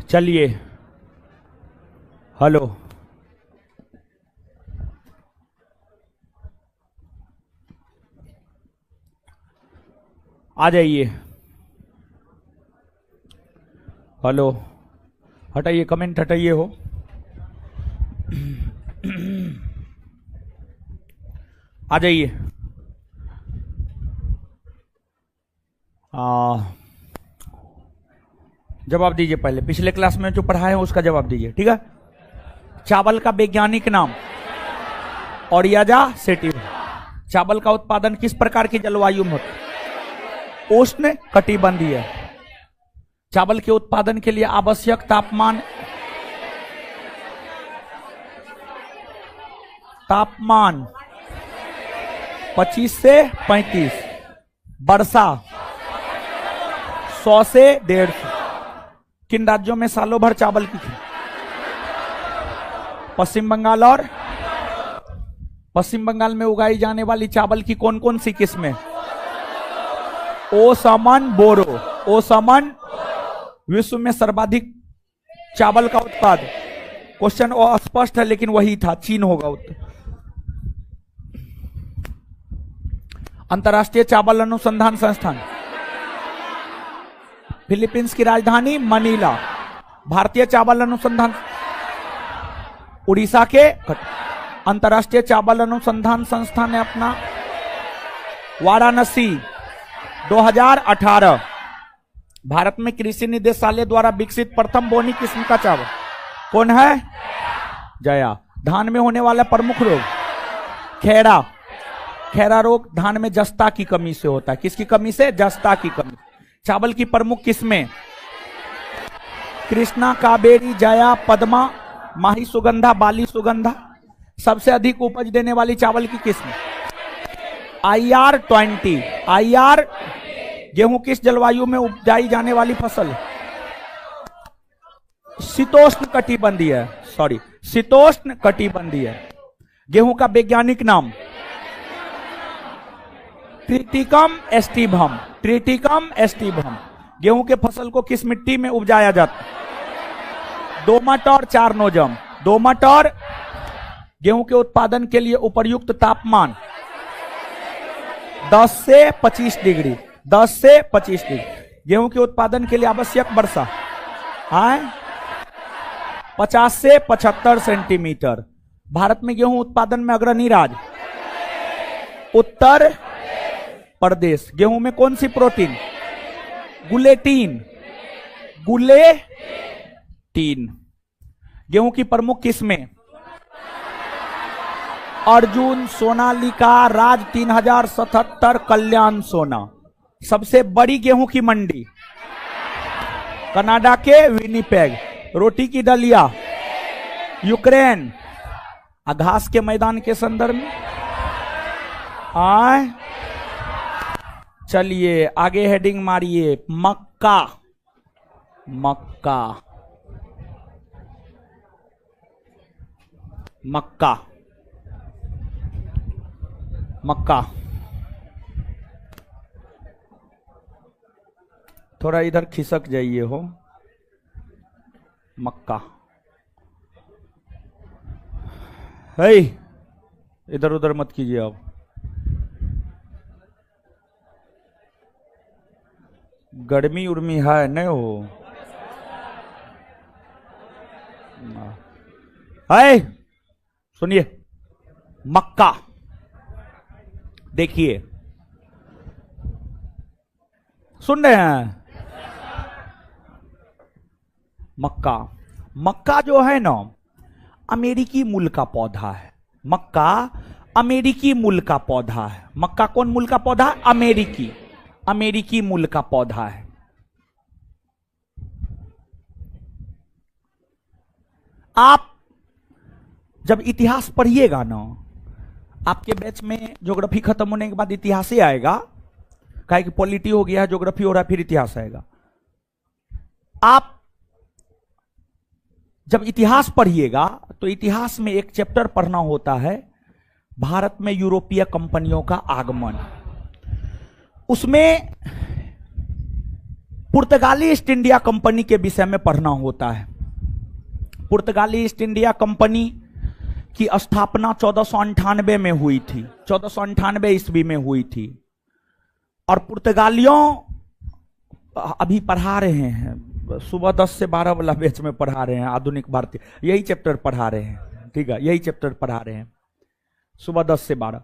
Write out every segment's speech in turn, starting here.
चलिए, हेलो, आ जाइए। हेलो, हटाइए कमेंट, हटाइए हो। आ जाइए। जवाब दीजिए। पहले पिछले क्लास में जो पढ़ाए हैं उसका जवाब दीजिए, ठीक है। चावल का वैज्ञानिक नाम ओरियाजा सेटिवा। चावल का उत्पादन किस प्रकार की जलवायु में होता है? उष्ण कटिबंधीय। चावल के उत्पादन के लिए आवश्यक तापमान 25 से 35, वर्षा 100 से 150। किन राज्यों में सालों भर चावल की खेती? पश्चिम बंगाल और पश्चिम बंगाल में उगाई जाने वाली चावल की कौन कौन सी किस्में? ओसमन बोरो। ओसमन। विश्व में सर्वाधिक चावल का उत्पादन, क्वेश्चन अस्पष्ट है लेकिन वही था, चीन होगा उत्तर। अंतर्राष्ट्रीय चावल अनुसंधान संस्थान फिलीपींस की राजधानी मनीला। भारतीय चावल अनुसंधान उड़ीसा के। अंतर्राष्ट्रीय चावल अनुसंधान संस्थान ने अपना वाराणसी 2018। भारत में कृषि निदेशालय द्वारा विकसित प्रथम बोनी किस्म का चावल कौन है? जया। धान में होने वाला प्रमुख रोग? खैरा। खैरा रोग धान में जस्ता की कमी से होता है। किसकी कमी से? जस्ता की कमी। चावल की प्रमुख किस्में? कृष्णा, कावेरी, जया, पद्मा, माही सुगंधा, बाली सुगंधा। सबसे अधिक उपज देने वाली चावल की किस्म? IR-20। IR गेहूं किस जलवायु में उपजाई जाने वाली फसल? शीतोष्ण कटिबंधीय। सॉरी, शीतोष्ण कटिबंधीय। गेहूं का वैज्ञानिक नाम? Triticum aestivum. Triticum aestivum. गेहूं के फसल को किस मिट्टी में उपजाया जाता है? दोमट और चारनोजम। दोमट। और गेहूं के उत्पादन के लिए उपयुक्त तापमान? 10 से 25 डिग्री। 10 से 25 डिग्री। गेहूं के उत्पादन के लिए आवश्यक वर्षा? 50 से 75 सेंटीमीटर। भारत में गेहूं उत्पादन में अग्रणी राज्य? उत्तर प्रदेश। गेहूं में कौन सी प्रोटीन? गुलेटीन। गुलेटीन। गेहूं की प्रमुख किस्में? अर्जुन, सोनालिका, राज 3077, कल्याण सोना। सबसे बड़ी गेहूं की मंडी? कनाडा के विनिपेग। रोटी की डलिया? यूक्रेन। घास के मैदान के संदर्भ में? चलिए आगे हेडिंग मारिए। मक्का। मक्का। मक्का। मक्का। थोड़ा इधर खिसक जाइए हो। मक्का है, इधर उधर मत कीजिए आप। गर्मी उर्मी है नहीं हो? है, सुनिए। मक्का देखिए, सुन रहे हैं? मक्का। मक्का जो है ना, अमेरिकी मूल का पौधा है। मक्का अमेरिकी मूल का पौधा है। मक्का कौन मूल का पौधा? अमेरिकी। अमेरिकी मूल का पौधा है। आप जब इतिहास पढ़िएगा ना, आपके बैच में ज्योग्राफी खत्म होने के बाद इतिहास ही आएगा। काहे कि पॉलिटी हो गया है, ज्योग्राफी हो रहा है, फिर इतिहास आएगा। आप जब इतिहास पढ़िएगा तो इतिहास में एक चैप्टर पढ़ना होता है, भारत में यूरोपीय कंपनियों का आगमन। उसमें पुर्तगाली ईस्ट इंडिया कंपनी के विषय में पढ़ना होता है। पुर्तगाली ईस्ट इंडिया कंपनी की स्थापना 1498 में हुई थी, 1498 ईस्वी में हुई थी। और पुर्तगालियों अभी पढ़ा रहे हैं, सुबह 10 से 12 वाला बैच में पढ़ा रहे हैं, आधुनिक भारतीय, यही चैप्टर पढ़ा रहे हैं, ठीक है, यही चैप्टर पढ़ा रहे हैं सुबह 10 से 12।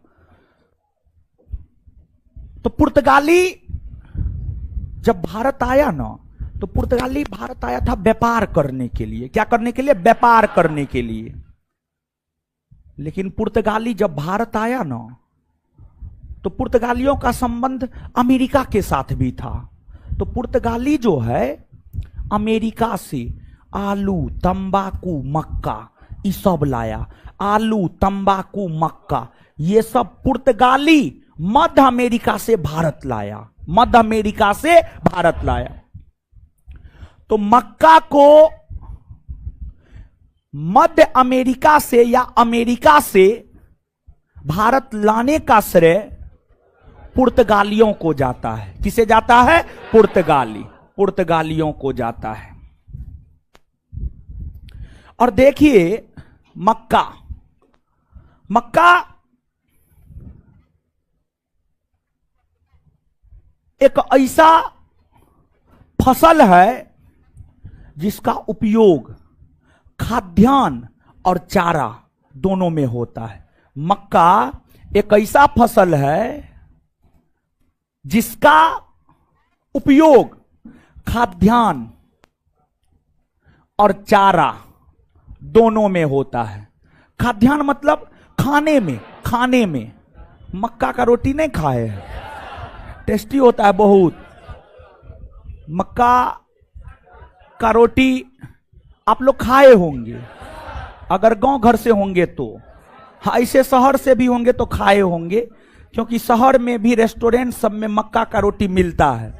तो पुर्तगाली जब भारत आया ना, तो पुर्तगाली भारत आया था व्यापार करने के लिए। क्या करने के लिए? व्यापार करने के लिए। लेकिन पुर्तगाली जब भारत आया ना, तो पुर्तगालियों का संबंध अमेरिका के साथ भी था। तो पुर्तगाली जो है अमेरिका से आलू, तंबाकू, मक्का ये सब लाया। आलू, तंबाकू, मक्का ये सब पुर्तगाली मध्य अमेरिका से भारत लाया, मध्य अमेरिका से भारत लाया। तो मक्का को मध्य अमेरिका से या अमेरिका से भारत लाने का श्रेय पुर्तगालियों को जाता है। किसे जाता है? पुर्तगालियों को जाता है। और देखिए मक्का एक ऐसा फसल है जिसका उपयोग खाद्यान्न और चारा दोनों में होता है। मक्का एक ऐसा फसल है जिसका उपयोग खाद्यान्न और चारा दोनों में होता है। खाद्यान्न मतलब खाने में। मक्का का रोटी नहीं खाए हैं? टेस्टी होता है बहुत। मक्का का रोटी आप लोग खाए होंगे, अगर गांव घर से होंगे तो। हाँ, ऐसे शहर से भी होंगे तो खाए होंगे, क्योंकि शहर में भी रेस्टोरेंट सब में मक्का का रोटी मिलता है।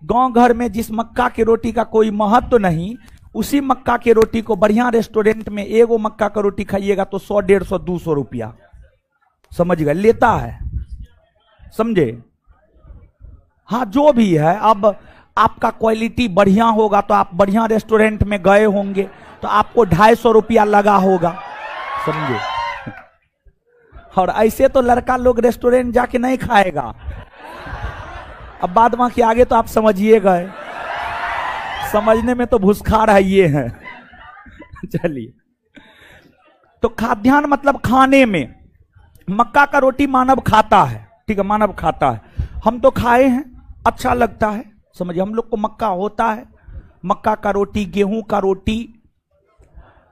गांव घर में जिस मक्का की रोटी का कोई महत्व नहीं, उसी मक्का की रोटी को बढ़िया रेस्टोरेंट में एगो मक्का का रोटी खाइएगा तो 100, 150, 200 रुपया, समझ गए, लेता है। समझे? हाँ, जो भी है। अब आपका क्वालिटी बढ़िया होगा तो आप बढ़िया रेस्टोरेंट में गए होंगे तो आपको 250 रुपया लगा होगा, समझे। और ऐसे तो लड़का लोग रेस्टोरेंट जाके नहीं खाएगा। अब बाद में के आगे तो आप समझिए गए, समझने में तो भूसखार है ये है। चलिए, तो खाद्यान्न मतलब खाने में। मक्का का रोटी मानव खाता है, ठीक है, मानव खाता है। हम तो खाए हैं, अच्छा लगता है, समझिए। हम लोग को मक्का होता है, मक्का का रोटी, गेहूं का रोटी,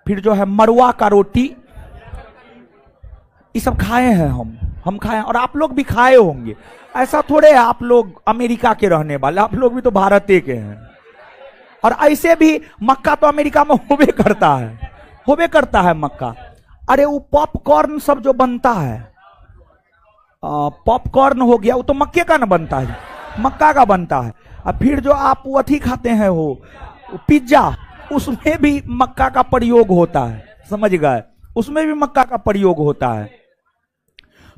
फिर जो है मरुआ का रोटी, ये सब खाए हैं हम खाए हैं। और आप लोग भी खाए होंगे। ऐसा थोड़े है आप लोग अमेरिका के रहने वाले, आप लोग भी तो भारत के हैं। और ऐसे भी मक्का तो अमेरिका में होबे करता है मक्का। अरे वो पॉपकॉर्न सब जो बनता है, पॉपकॉर्न हो गया, वो तो मक्के का ना बनता है, मक्का का बनता है। और फिर जो आप वो अथी खाते हैं हो पिज्जा, उसमें भी मक्का का प्रयोग होता है, समझ गए, उसमें भी मक्का का प्रयोग होता है।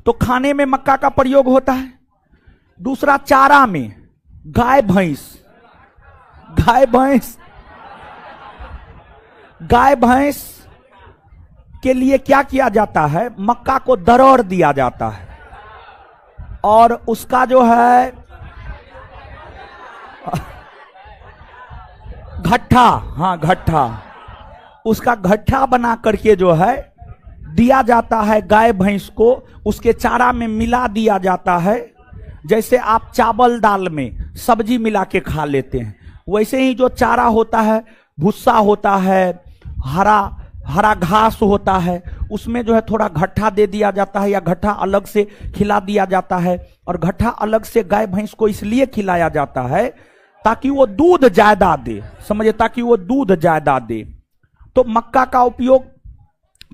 तो खाने में मक्का का प्रयोग होता है। दूसरा, चारा में गाय भैंस के लिए क्या किया जाता है? मक्का को दरड़ दिया जाता है और उसका जो है घट्ठा, हाँ घट्ठा, उसका घट्ठा बना करके जो है दिया जाता है गाय भैंस को, उसके चारा में मिला दिया जाता है। जैसे आप चावल दाल में सब्जी मिला के खा लेते हैं, वैसे ही जो चारा होता है, भूसा होता है, हरा घास होता है, उसमें जो है थोड़ा घट्ठा दे दिया जाता है या घट्ठा अलग से खिला दिया जाता है। और घट्ठा अलग से गाय भैंस को इसलिए खिलाया जाता है ताकि वो दूध ज्यादा दे, समझे, ताकि वो दूध ज्यादा दे। तो मक्का का उपयोग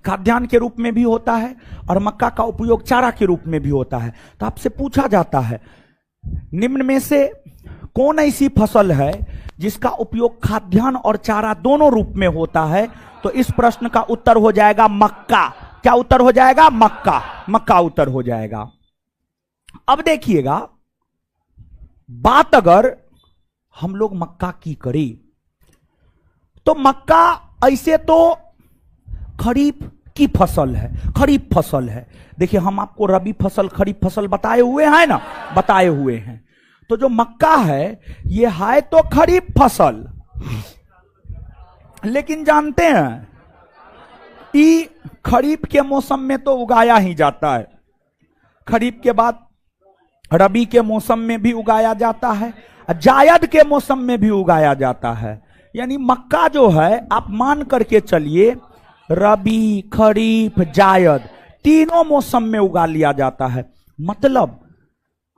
खाद्यान्न के रूप में भी होता है और मक्का का उपयोग चारा के रूप में भी होता है। तो आपसे पूछा जाता है, निम्न में से कौन ऐसी फसल है जिसका उपयोग खाद्यान्न और चारा दोनों रूप में होता है? तो इस प्रश्न का उत्तर हो जाएगा मक्का। क्या उत्तर हो जाएगा? मक्का उत्तर हो जाएगा। अब देखिएगा, बात अगर हम लोग मक्का की करें। तो मक्का ऐसे तो खरीफ की फसल है, खरीफ फसल है। देखिए हम आपको रबी फसल खरीफ फसल बताए हुए हैं ना, बताए हुए हैं। तो जो मक्का है ये है तो खरीफ फसल, लेकिन जानते हैं कि खरीफ के मौसम में तो उगाया ही जाता है, खरीफ के बाद रबी के मौसम में भी उगाया जाता है, जायद के मौसम में भी उगाया जाता है। यानी मक्का जो है आप मान करके चलिए रबी, खरीफ, जायद तीनों मौसम में उगा लिया जाता है। मतलब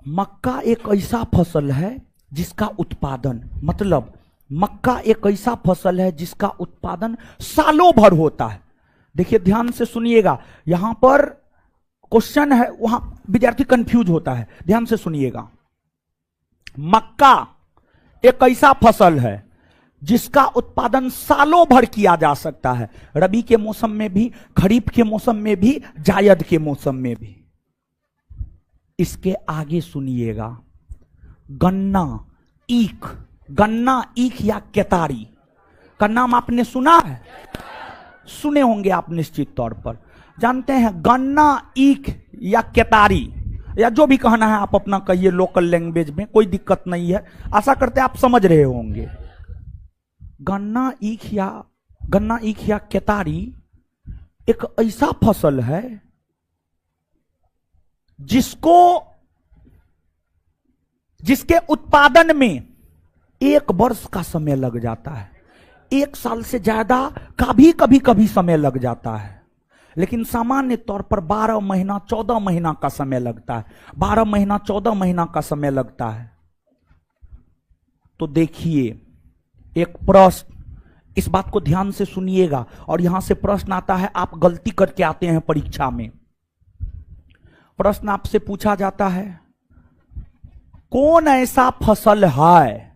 मक्का एक ऐसा फसल है जिसका उत्पादन, मतलब मक्का एक ऐसा फसल है जिसका उत्पादन सालों भर होता है। देखिए ध्यान से सुनिएगा, यहां पर क्वेश्चन है, वहां विद्यार्थी कंफ्यूज होता है, ध्यान से सुनिएगा। मक्का एक ऐसा फसल है जिसका उत्पादन सालों भर किया जा सकता है, रबी के मौसम में भी, खरीफ के मौसम में भी, जायद के मौसम में भी। इसके आगे सुनिएगा, गन्ना, ईख, गन्ना, ईख या केतारी का नाम आपने सुना है? सुने होंगे आप निश्चित तौर पर। जानते हैं गन्ना, ईख या केतारी, या जो भी कहना है आप अपना कहिए लोकल लैंग्वेज में, कोई दिक्कत नहीं है। आशा करते हैं आप समझ रहे होंगे। गन्ना, ईख या केतारी एक ऐसा फसल है जिसके उत्पादन में 1 वर्ष का समय लग जाता है, 1 साल से ज्यादा का भी कभी समय लग जाता है, लेकिन सामान्य तौर पर 12 महीना 14 महीना का समय लगता है, 12 महीना 14 महीना का समय लगता है। तो देखिए एक प्रश्न, इस बात को ध्यान से सुनिएगा, और यहां से प्रश्न आता है, आप गलती करके आते हैं परीक्षा में। प्रश्न आपसे पूछा जाता है, कौन ऐसा फसल है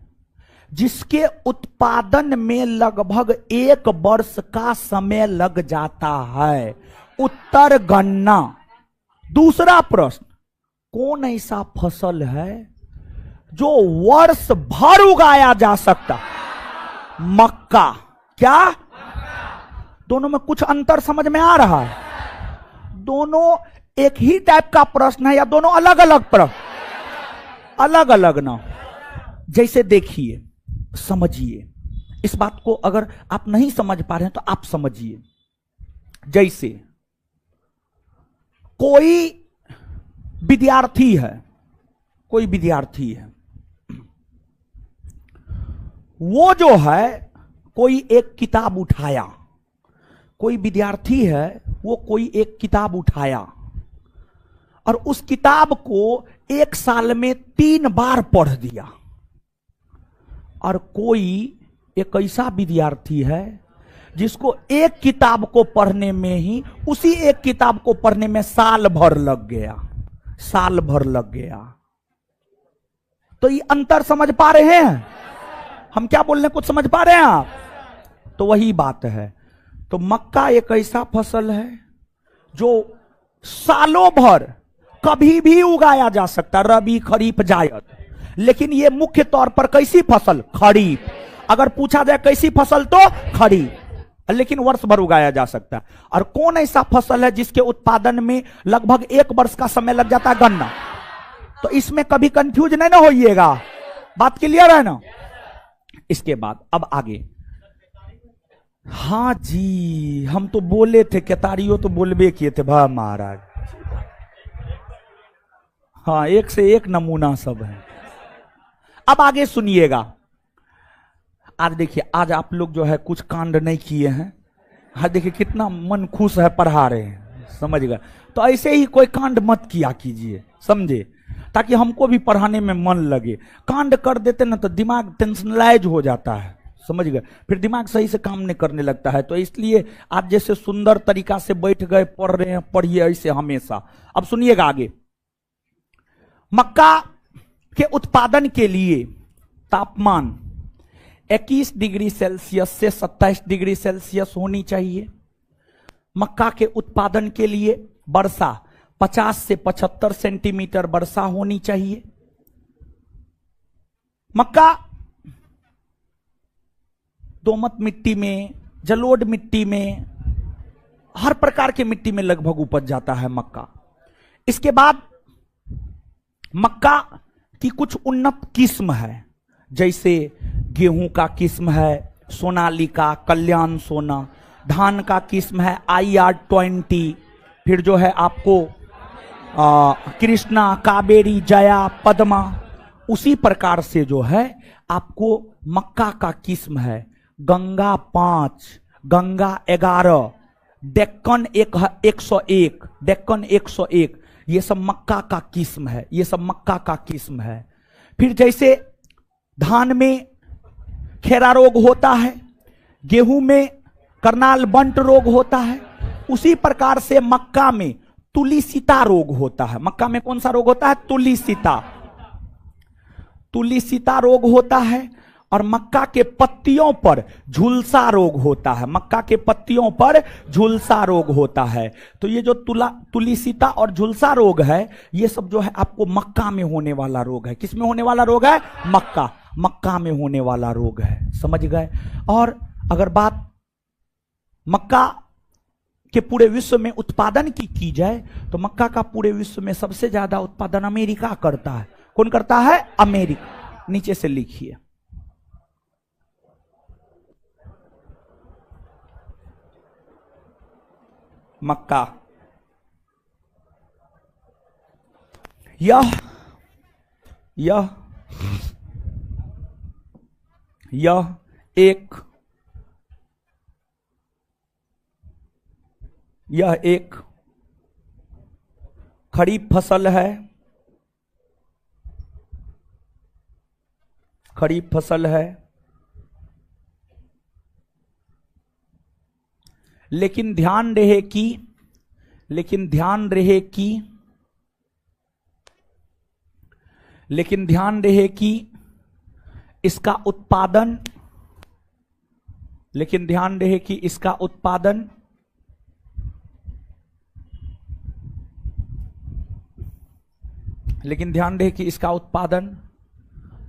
जिसके उत्पादन में लगभग 1 वर्ष का समय लग जाता है? उत्तर गन्ना। दूसरा प्रश्न, कौन ऐसा फसल है जो वर्ष भर उगाया जा सकता? मक्का। क्या? दोनों में कुछ अंतर समझ में आ रहा है? दोनों एक ही टाइप का प्रश्न है या दोनों अलग अलग प्रश्न? अलग अलग ना। जैसे देखिए, समझिए इस बात को, अगर आप नहीं समझ पा रहे हैं तो आप समझिए। जैसे कोई विद्यार्थी है, कोई विद्यार्थी है, वो जो है कोई एक किताब उठाया, कोई विद्यार्थी है वो कोई एक किताब उठाया और उस किताब को 1 साल में 3 बार पढ़ दिया। और कोई एक ऐसा विद्यार्थी है जिसको एक किताब को पढ़ने में ही, उसी एक किताब को पढ़ने में साल भर लग गया, साल भर लग गया। तो ये अंतर समझ पा रहे हैं? हम क्या बोल रहे हैं, कुछ समझ पा रहे हैं आप? तो वही बात है। तो मक्का एक ऐसा फसल है जो सालों भर कभी भी उगाया जा सकता, रबी, खरीफ, जायद। लेकिन ये मुख्य तौर पर कैसी फसल? खरीफ। अगर पूछा जाए कैसी फसल तो खरीफ, लेकिन वर्ष भर उगाया जा सकता है। और कौन ऐसा फसल है जिसके उत्पादन में लगभग 1 वर्ष का समय लग जाता है? गन्ना। तो इसमें कभी कंफ्यूज नहीं ना होइएगा, बात क्लियर है ना? इसके बाद अब आगे, हाँ जी, हम तो बोले थे, केतारियों तो बोलबे किए थे भा महाराज। हाँ, एक से एक नमूना सब है। अब आगे सुनिएगा। आज देखिए, आज आप लोग जो है कुछ कांड नहीं किए हैं। हाँ देखिए कितना मन खुश है, पढ़ा रहे हैं, समझ गए? तो ऐसे ही कोई कांड मत किया कीजिए, समझे, ताकि हमको भी पढ़ाने में मन लगे। कांड कर देते ना तो दिमाग टेंशनलाइज हो जाता है, समझ गए? फिर दिमाग सही से काम नहीं करने लगता है। तो इसलिए आप जैसे सुंदर तरीका से बैठ गए, पढ़ रहे हैं, पढ़िए ऐसे हमेशा। अब सुनिएगा आगे। मक्का के उत्पादन के लिए तापमान 21 डिग्री सेल्सियस से 27 डिग्री सेल्सियस होनी चाहिए। मक्का के उत्पादन के लिए वर्षा 50 से 75 सेंटीमीटर वर्षा होनी चाहिए। मक्का दोमट मिट्टी में, जलोढ़ मिट्टी में, हर प्रकार के मिट्टी में लगभग उपज जाता है मक्का। इसके बाद मक्का की कुछ उन्नत किस्म है, जैसे गेहूं का किस्म है सोनालिका, कल्याण सोना, धान का किस्म है IR-20, फिर जो है आपको कृष्णा, कावेरी, जया, पद्मा। उसी प्रकार से जो है आपको मक्का का किस्म है गंगा 5, गंगा 11, डेक्कन 101, डेक्कन 101। ये सब मक्का का किस्म है, ये सब मक्का का किस्म है। फिर जैसे धान में खेरा रोग होता है, गेहूं में करनाल बंट रोग होता है, उसी प्रकार से मक्का में तुलिसिता रोग होता है। मक्का में कौन सा रोग होता है? तुलिसिता, तुलिसिता रोग होता है। और मक्का के पत्तियों पर झुलसा रोग होता है, मक्का के पत्तियों पर झुलसा रोग होता है। तो ये जो तुलिसिता और झुलसा रोग है, ये सब जो है आपको मक्का में होने वाला रोग है। किस में होने वाला रोग है? मक्का में होने वाला रोग है, समझ गए। और अगर बात मक्का के पूरे विश्व में उत्पादन की जाए तो मक्का का पूरे विश्व में सबसे ज्यादा उत्पादन अमेरिका करता है। कौन करता है? अमेरिका। नीचे से लिखिए, मक्का यह एक खरीफ फसल है, खरीफ फसल है। लेकिन ध्यान रहे कि इसका उत्पादन,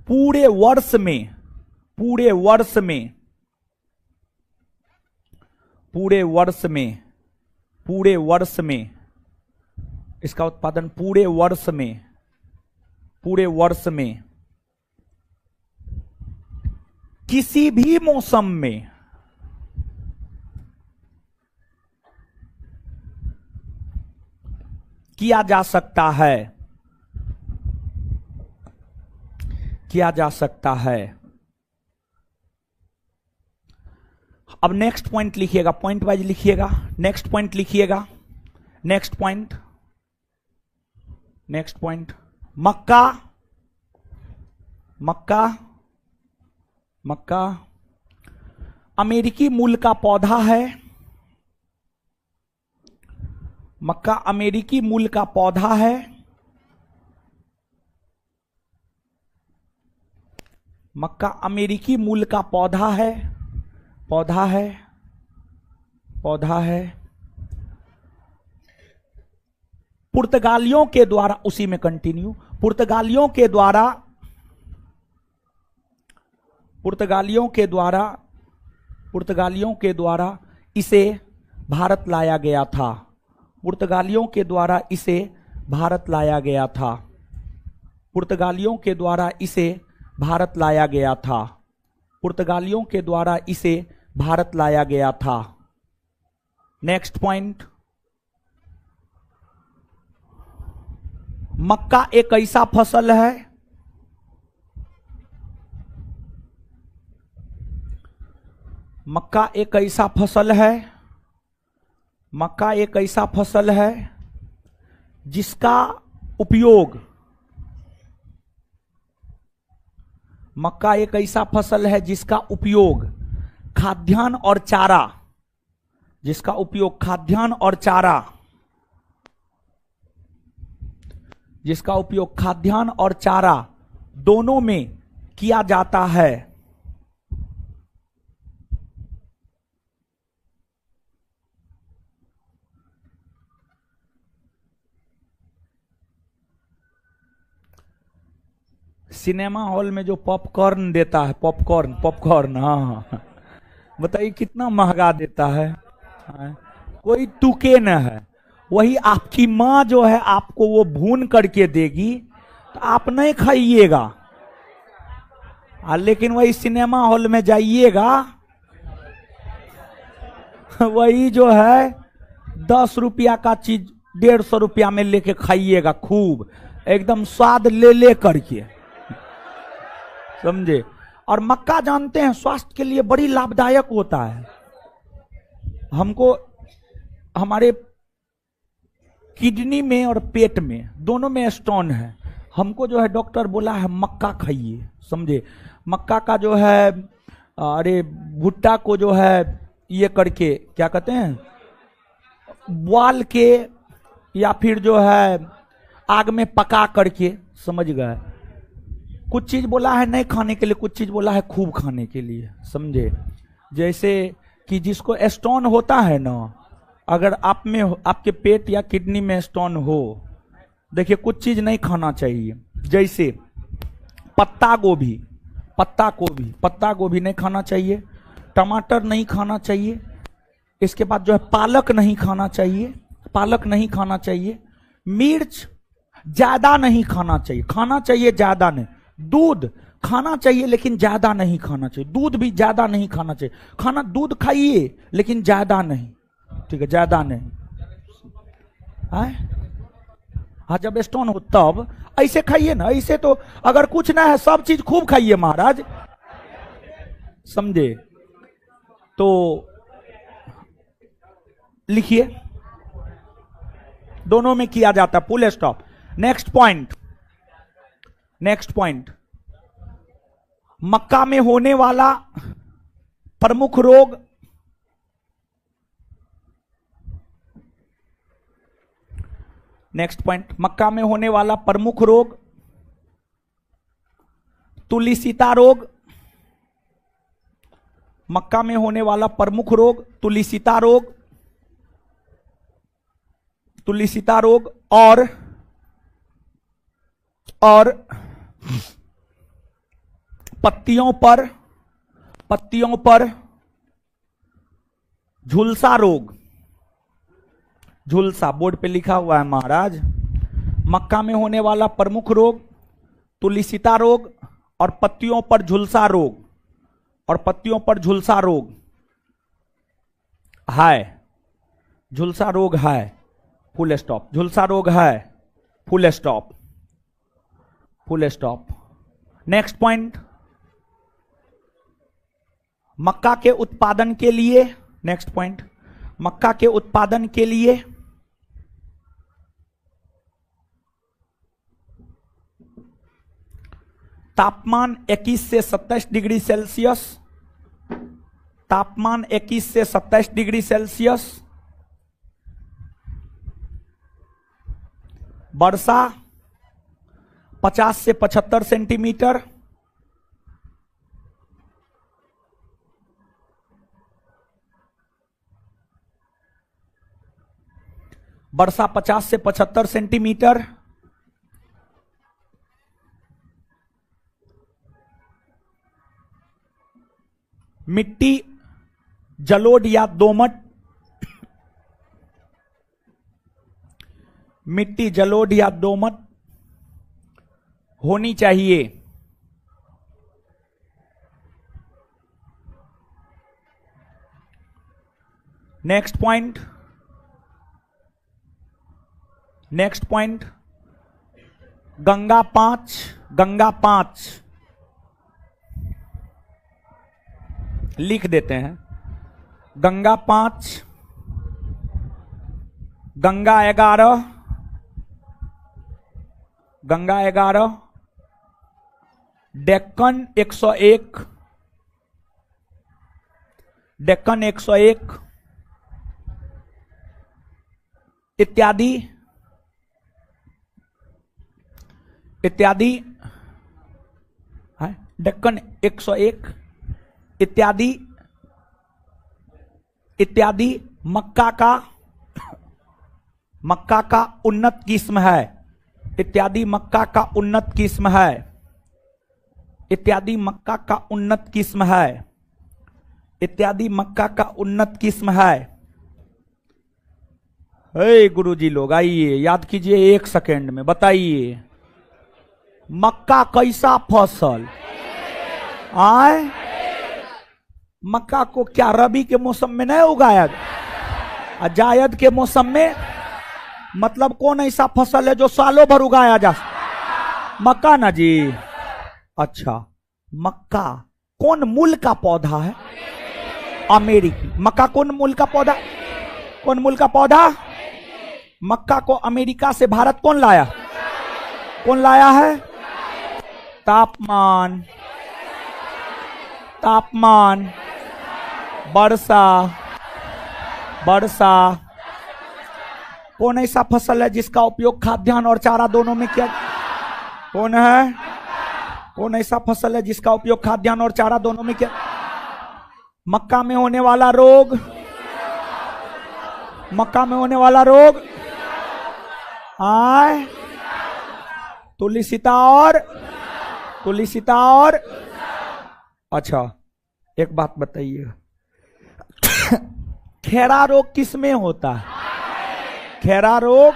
पूरे वर्ष में इसका उत्पादन पूरे वर्ष में किसी भी मौसम में किया जा सकता है। अब नेक्स्ट पॉइंट लिखिएगा, पॉइंट वाइज लिखिएगा। नेक्स्ट पॉइंट लिखिएगा, नेक्स्ट पॉइंट मक्का अमेरिकी मूल का पौधा है। मक्का अमेरिकी मूल का पौधा है। मक्का अमेरिकी मूल का पौधा है। पुर्तगालियों के द्वारा, उसी में कंटिन्यू, पुर्तगालियों के द्वारा इसे भारत लाया गया था। पुर्तगालियों के द्वारा इसे भारत लाया गया था। पुर्तगालियों के द्वारा इसे भारत लाया गया था। पुर्तगालियों के द्वारा इसे भारत लाया गया था। नेक्स्ट पॉइंट, मक्का एक ऐसा फसल है, मक्का एक ऐसा फसल है, मक्का एक ऐसा फसल है जिसका उपयोग, मक्का एक ऐसा फसल है जिसका उपयोग खाद्यान्न और चारा, जिसका उपयोग खाद्यान्न और चारा, जिसका उपयोग खाद्यान्न और चारा दोनों में किया जाता है। सिनेमा हॉल में जो पॉपकॉर्न देता है, पॉपकॉर्न, हाँ, बताइए कितना महंगा देता है। हाँ, कोई तुके न है। वही आपकी माँ जो है आपको वो भून करके देगी तो आप नहीं खाइएगा, लेकिन वही सिनेमा हॉल में जाइएगा, वही जो है 10 रुपया का चीज 150 रुपया में लेके खाइएगा, खूब एकदम स्वाद ले ले करके, समझे। और मक्का जानते हैं स्वास्थ्य के लिए बड़ी लाभदायक होता है। हमको हमारे किडनी में और पेट में दोनों में स्टोन है, हमको जो है डॉक्टर बोला है मक्का खाइए, समझे। मक्का का जो है अरे भुट्टा को जो है ये करके क्या कहते हैं, बोल के या फिर जो है आग में पका करके, समझ गए। कुछ चीज बोला है नहीं खाने के लिए, कुछ चीज बोला है खूब खाने के लिए, समझे। जैसे कि जिसको स्टोन होता है ना, अगर आप में आपके पेट या किडनी में स्टोन हो, देखिए कुछ चीज नहीं खाना चाहिए। जैसे पत्ता गोभी नहीं खाना चाहिए, टमाटर नहीं खाना चाहिए, इसके बाद जो है पालक नहीं खाना चाहिए, मिर्च ज्यादा नहीं खाना चाहिए ज्यादा नहीं। दूध खाना चाहिए लेकिन ज्यादा नहीं खाना चाहिए, दूध भी ज्यादा नहीं खाना चाहिए। दूध खाइए लेकिन ज्यादा नहीं, ठीक है, ज्यादा नहीं। हाँ, जब स्टोन हो तब ऐसे खाइए ना, ऐसे तो अगर कुछ ना है सब चीज खूब खाइए महाराज, समझे। तो लिखिए, दोनों में किया जाता है, फुल स्टॉप। नेक्स्ट पॉइंट, मक्का में होने वाला प्रमुख रोग, नेक्स्ट पॉइंट, मक्का में होने वाला प्रमुख रोग तुलिसिता रोग। मक्का में होने वाला प्रमुख रोग तुलिसिता रोग और पत्तियों पर झुलसा रोग। झुलसा बोर्ड पे लिखा हुआ है महाराज। मक्का में होने वाला प्रमुख रोग तुलिसिता रोग और पत्तियों पर झुलसा रोग, है। झुलसा रोग है, फुल स्टॉप। झुलसा रोग है, फुल स्टॉप। नेक्स्ट पॉइंट, मक्का के उत्पादन के लिए, नेक्स्ट पॉइंट, मक्का के उत्पादन के लिए तापमान 21 से 27 डिग्री सेल्सियस, तापमान 21 से 27 डिग्री सेल्सियस, वर्षा 50 से 75 सेंटीमीटर, वर्षा 50 से 75 सेंटीमीटर, मिट्टी जलोढ़ या दोमट, मिट्टी जलोढ़ या दोमट होनी चाहिए। नेक्स्ट पॉइंट, गंगा 5 लिख देते हैं। गंगा 5, गंगा 11, डेक्कन 101, इत्यादि है। डेक्कन 101 इत्यादि मक्का का उन्नत किस्म है, इत्यादि मक्का का उन्नत किस्म है। इत्यादि मक्का का उन्नत किस्म है। हे गुरुजी लोग आइए, याद कीजिए 1 सेकेंड में बताइए, मक्का कैसा फसल आए? मक्का को क्या रबी के मौसम में नहीं उगाया, जायद के मौसम में? मतलब कौन ऐसा फसल है जो सालों भर उगाया जा? मक्का ना जी। अच्छा, मक्का कौन मूल का पौधा है? अमेरिकी। मक्का कौन मूल का पौधा? कौन मूल का पौधा? मक्का को अमेरिका से भारत कौन लाया? कौन लाया है? तापमान, तापमान, वर्षा, वर्षा। कौन ऐसा फसल है जिसका उपयोग खाद्यान्न और चारा दोनों में किया? कौन है? कौन ऐसा फसल है जिसका उपयोग खाद्यान्न और चारा दोनों में किया? मक्का में होने वाला रोग, मक्का में होने वाला रोग आए तुलसीता और, तुलसीता और। अच्छा एक बात बताइए, खैरा रोग किस में होता है? खैरा रोग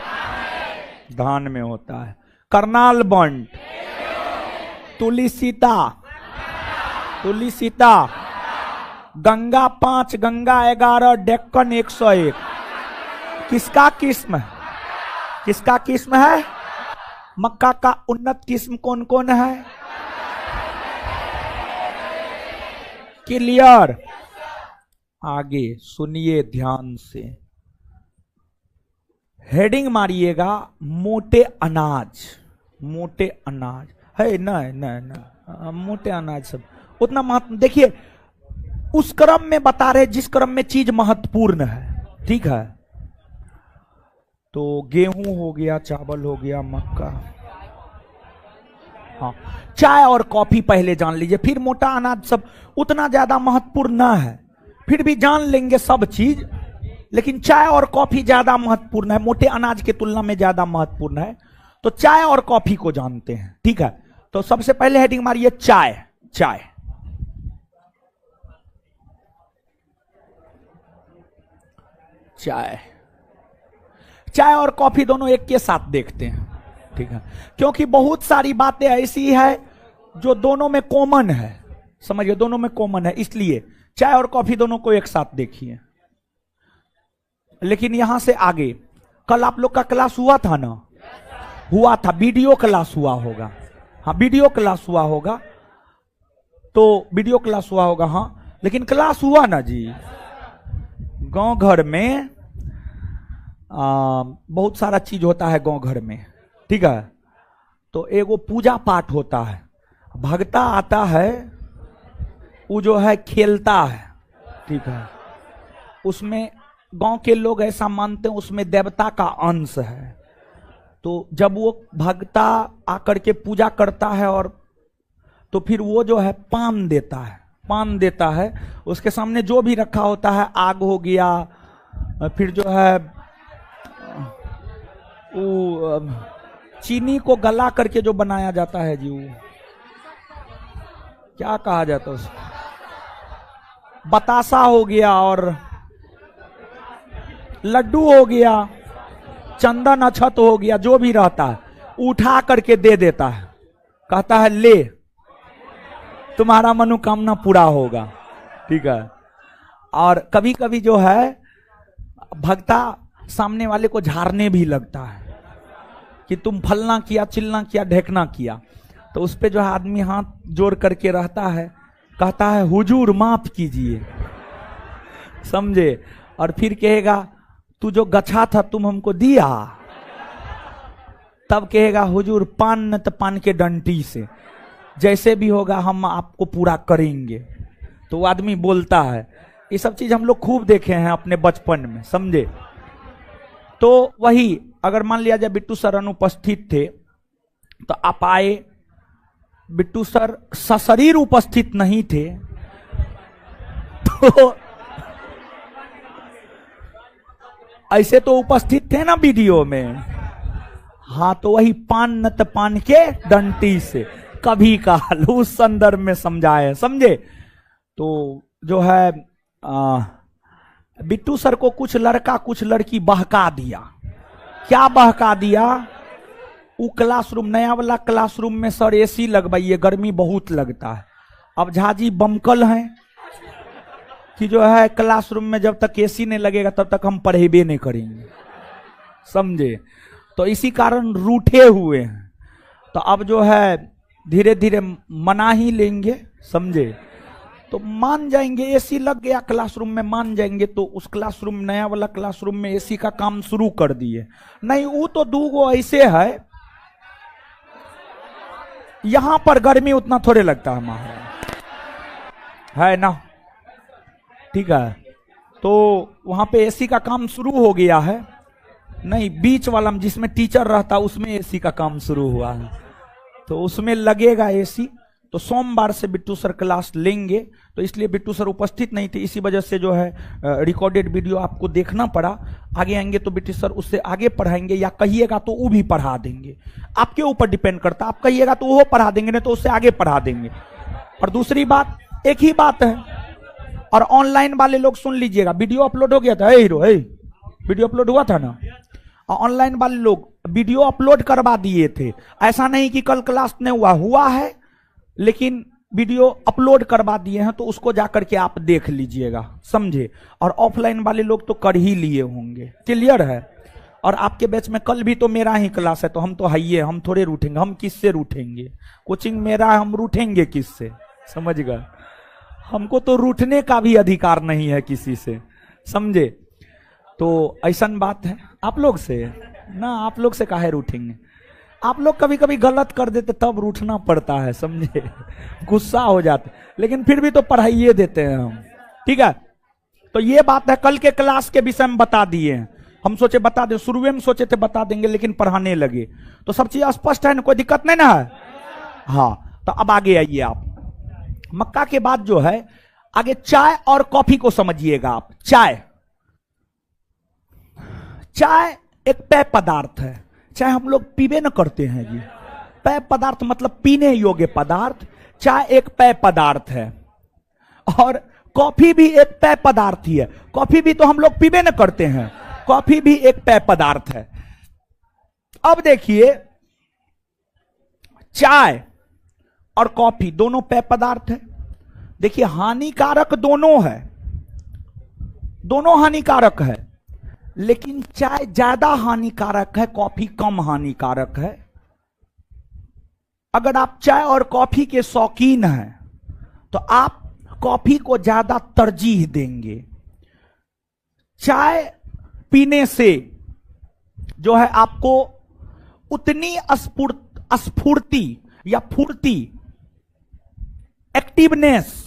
धान में होता है। करनाल बंट, तुलसीता, तुलसीता, गंगा 5, गंगा 11, डेक्कन 101, किसका किस्म है? किसका किस्म है? मक्का का उन्नत किस्म कौन कौन है? क्लियर? आगे सुनिए ध्यान से, हेडिंग मारिएगा मोटे अनाज। मोटे अनाज है ना? ना मोटे अनाज सब उतना महत्व, देखिए उस क्रम में बता रहे जिस क्रम में चीज महत्वपूर्ण है, ठीक है? तो गेहूं हो गया, चावल हो गया, मक्का, हाँ। चाय और कॉफी पहले जान लीजिए, फिर मोटा अनाज सब उतना ज्यादा महत्वपूर्ण ना है, फिर भी जान लेंगे सब चीज, लेकिन चाय और कॉफी ज्यादा महत्वपूर्ण है, मोटे अनाज के तुलना में ज्यादा महत्वपूर्ण है। तो चाय और कॉफी को जानते हैं, ठीक है? तो सबसे पहले हेडिंग मारिए चाय। चाय, चाय, चाय और कॉफी दोनों एक के साथ देखते हैं, ठीक है? क्योंकि बहुत सारी बातें ऐसी है जो दोनों में कॉमन है, समझिए दोनों में कॉमन है, इसलिए चाय और कॉफी दोनों को एक साथ देखिए। लेकिन यहां से आगे, कल आप लोग का क्लास हुआ था ना? हुआ था, वीडियो क्लास हुआ होगा, हाँ वीडियो क्लास हुआ होगा, तो वीडियो क्लास हुआ होगा, हाँ। लेकिन क्लास हुआ ना जी, गांव घर में बहुत सारा चीज होता है गांव घर में, ठीक है? तो एगो पूजा पाठ होता है, भगता आता है, वो जो है खेलता है, ठीक है? उसमें गांव के लोग ऐसा मानते हैं उसमें देवता का अंश है। तो जब वो भगता आकर के पूजा करता है और तो फिर वो जो है पान देता है, पान देता है, उसके सामने जो भी रखा होता है, आग हो गया, फिर जो है वो चीनी को गला करके जो बनाया जाता है जी, वो क्या कहा जाता है उसको? बतासा हो गया और लड्डू हो गया, चंदन अक्षत हो गया, जो भी रहता है उठा करके दे देता है, कहता है ले तुम्हारा मनोकामना पूरा होगा, ठीक है? और कभी कभी जो है भक्ता सामने वाले को झाड़ने भी लगता है कि तुम फलना किया, चिलना किया, ढेकना किया, तो उस पे जो है आदमी हाथ जोड़ करके रहता है, कहता है हुजूर माफ कीजिए, समझे? और फिर कहेगा तू जो गछा था तुम हमको दिया, तब कहेगा हुजूर पान न तो पान के डंटी से, जैसे भी होगा हम आपको पूरा करेंगे। तो वो आदमी बोलता है, ये सब चीज हम लोग खूब देखे हैं अपने बचपन में, समझे? तो वही अगर मान लिया जाए बिट्टू सर अनुपस्थित थे तो आप आए, बिट्टू सर सशरीर उपस्थित नहीं थे, तो ऐसे तो उपस्थित थे ना वीडियो में, हाँ। तो वही पान न त पान के डंटी से कभी काल उस संदर्भ में समझाए, समझे? तो जो है बिट्टू सर को कुछ लड़का कुछ लड़की बहका दिया। क्या बहका दिया? वो क्लासरूम, नया वाला क्लासरूम में सर एसी लगवाइए, गर्मी बहुत लगता है। अब झाजी बमकल हैं कि जो है क्लासरूम में जब तक एसी नहीं लगेगा तब तक हम पढ़ेबे नहीं करेंगे, समझे? तो इसी कारण रूठे हुए हैं। तो अब जो है धीरे धीरे मना ही लेंगे, समझे? तो मान जाएंगे, एसी लग गया क्लासरूम में, मान जाएंगे। तो उस क्लासरूम, नया वाला क्लासरूम में एसी का काम शुरू कर दिए। नहीं, वो तो दूगो ऐसे है, यहां पर गर्मी उतना थोड़े लगता है महाराज, है ना? ठीक है, तो वहां पे एसी का काम शुरू हो गया है। नहीं, बीच वाला जिसमें टीचर रहता उसमें एसी का काम शुरू हुआ है, तो उसमें लगेगा एसी। तो सोमवार से बिट्टू सर क्लास लेंगे, तो इसलिए बिट्टू सर उपस्थित नहीं थे, इसी वजह से जो है रिकॉर्डेड वीडियो आपको देखना पड़ा। आगे आएंगे तो बिट्टू सर उससे आगे पढ़ाएंगे, या कहिएगा तो वो भी पढ़ा देंगे, आपके ऊपर डिपेंड करता है। आप कहिएगा तो वो पढ़ा देंगे, नहीं तो उससे आगे पढ़ा देंगे। और दूसरी बात, एक ही बात है, और ऑनलाइन वाले लोग सुन लीजिएगा, वीडियो अपलोड हो गया था, हीरो वीडियो अपलोड हुआ था ना, ऑनलाइन वाले लोग वीडियो अपलोड करवा दिए थे। ऐसा नहीं कि कल क्लास नहीं हुआ है, लेकिन वीडियो अपलोड करवा दिए हैं, तो उसको जाकर के आप देख लीजिएगा, समझे? और ऑफलाइन वाले लोग तो कर ही लिए होंगे, क्लियर है? और आपके बैच में कल भी तो मेरा ही क्लास है, तो हम तो हाइए, हम थोड़े रूठेंगे, हम किससे रूठेंगे? कोचिंग मेरा है, हम रूठेंगे किससे? समझ गए? हमको तो रूठने का भी अधिकार नहीं है किसी से, समझे? तो ऐसा बात है। आप लोग से ना, आप लोग से काहे रूठेंगे? आप लोग कभी कभी गलत कर देते तब रूठना पड़ता है, समझे? गुस्सा हो जाते, लेकिन फिर भी तो पढ़ाइए देते हैं हम, ठीक है? तो ये बात है, कल के क्लास के विषय में बता दिए हैं। हम सोचे बता दें, शुरू में सोचे थे बता देंगे, लेकिन पढ़ाने लगे, तो सब चीज स्पष्ट है ना, कोई दिक्कत नहीं ना है? हाँ, तो अब आगे आइए आप। मक्का के बाद जो है आगे चाय और कॉफी को समझिएगा आप। चाय एक पेय पदार्थ है, चाहे हम लोग पीबे न करते हैं जी। पेय पदार्थ मतलब पीने योग्य पदार्थ। चाय एक पेय पदार्थ है, और कॉफी भी एक पेय पदार्थ ही है। कॉफी भी तो हम लोग पीबे न करते हैं, कॉफी भी एक पेय पदार्थ है। अब देखिए, चाय और कॉफी दोनों पेय पदार्थ है। देखिए, हानिकारक दोनों है, दोनों हानिकारक है, लेकिन चाय ज्यादा हानिकारक है, कॉफी कम हानिकारक है। अगर आप चाय और कॉफी के शौकीन हैं तो आप कॉफी को ज्यादा तरजीह देंगे। चाय पीने से जो है आपको उतनी स्फूर्ति या फुर्ती, एक्टिवनेस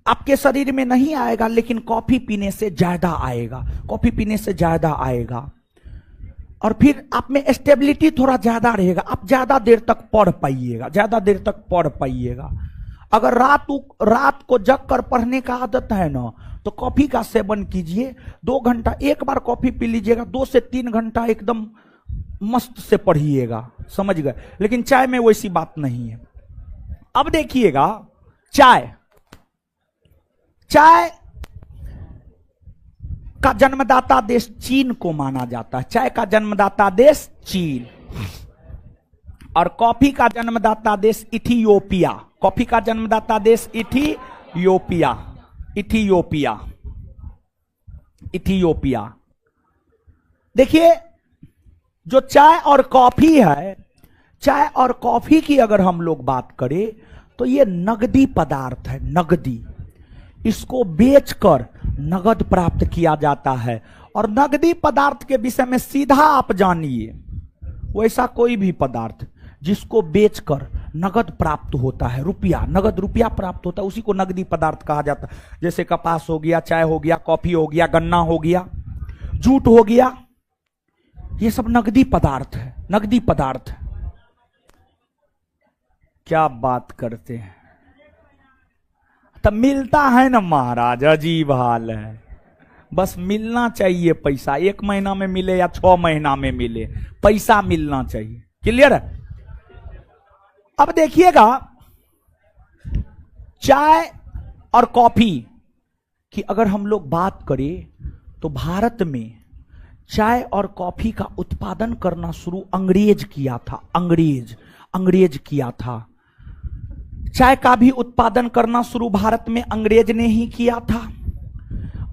आपके शरीर में नहीं आएगा, लेकिन कॉफी पीने से ज्यादा आएगा, कॉफी पीने से ज्यादा आएगा। और फिर आप में स्टेबिलिटी थोड़ा ज्यादा रहेगा, आप ज्यादा देर तक पढ़ पाइएगा, ज्यादा देर तक पढ़ पाइएगा। अगर रात को जग कर पढ़ने का आदत है ना, तो कॉफी का सेवन कीजिए। 2 घंटा एक बार कॉफी पी लीजिएगा, 2 से 3 घंटा एकदम मस्त से पढ़िएगा, समझ गए? लेकिन चाय में वैसी बात नहीं है। अब देखिएगा, चाय का जन्मदाता देश चीन को माना जाता है। चाय का जन्मदाता देश चीन, और कॉफी का जन्मदाता देश इथियोपिया। कॉफी का जन्मदाता देश इथियोपिया। देखिए, जो चाय और कॉफी है, चाय और कॉफी की अगर हम लोग बात करें तो ये नगदी पदार्थ है, नगदी। इसको बेचकर नगद प्राप्त किया जाता है। और नगदी पदार्थ के विषय में सीधा आप जानिए, वैसा कोई भी पदार्थ जिसको बेचकर नगद प्राप्त होता है, रुपया, नगद रुपया प्राप्त होता है, उसी को नगदी पदार्थ कहा जाता है। जैसे कपास हो गया, चाय हो गया, कॉफी हो गया, गन्ना हो गया, जूट हो गया, ये सब नगदी पदार्थ है, नगदी पदार्थ है। क्या बात करते हैं? तब मिलता है ना महाराज, अजीब हाल है। बस मिलना चाहिए पैसा, 1 महीना में मिले या 6 महीना में मिले, पैसा मिलना चाहिए। क्लियर है? अब देखिएगा, चाय और कॉफी की अगर हम लोग बात करें तो भारत में चाय और कॉफी का उत्पादन करना शुरू अंग्रेज किया था। अंग्रेज किया था। चाय का भी उत्पादन करना शुरू भारत में अंग्रेज ने ही किया था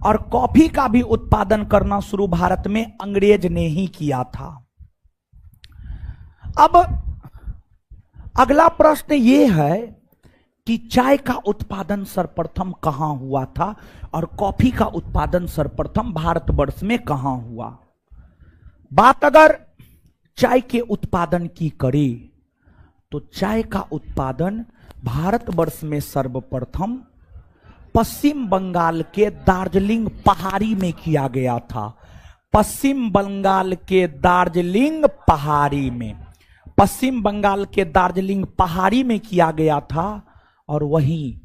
और कॉफी का भी उत्पादन करना शुरू भारत में अंग्रेज ने ही किया था। अब अगला प्रश्न यह है कि चाय का उत्पादन सर्वप्रथम कहां हुआ था और कॉफी का उत्पादन सर्वप्रथम भारतवर्ष में कहां हुआ। बात अगर चाय के उत्पादन की करें तो चाय का उत्पादन भारतवर्ष में सर्वप्रथम पश्चिम बंगाल के दार्जिलिंग पहाड़ी में किया गया था। पश्चिम बंगाल के दार्जिलिंग पहाड़ी में, पश्चिम बंगाल के दार्जिलिंग पहाड़ी में किया गया था। और वहीं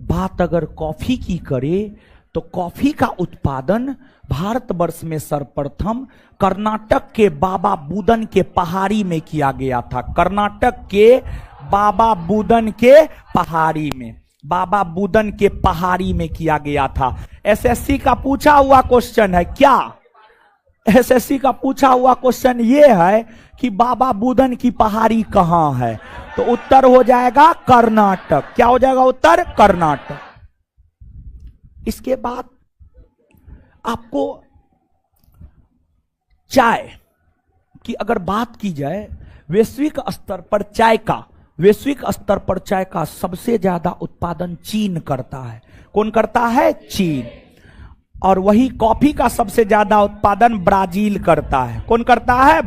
बात अगर कॉफी की करें तो कॉफी का उत्पादन भारतवर्ष में सर्वप्रथम कर्नाटक के बाबा बुदन के पहाड़ी में किया गया था। कर्नाटक के बाबा बुदन के पहाड़ी में, बाबा बुदन के पहाड़ी में किया गया था। एसएससी का पूछा हुआ क्वेश्चन है क्या? एसएससी का पूछा हुआ क्वेश्चन यह है कि बाबा बुदन की पहाड़ी कहां है, तो उत्तर हो जाएगा कर्नाटक। क्या हो जाएगा उत्तर? कर्नाटक। इसके बाद आपको चाय की अगर बात की जाए, वैश्विक स्तर पर चाय का सबसे ज्यादा उत्पादन चीन करता है। कौन करता है? चीन। और वही कॉफी का सबसे ज्यादा उत्पादन ब्राजील करता है। कौन करता है?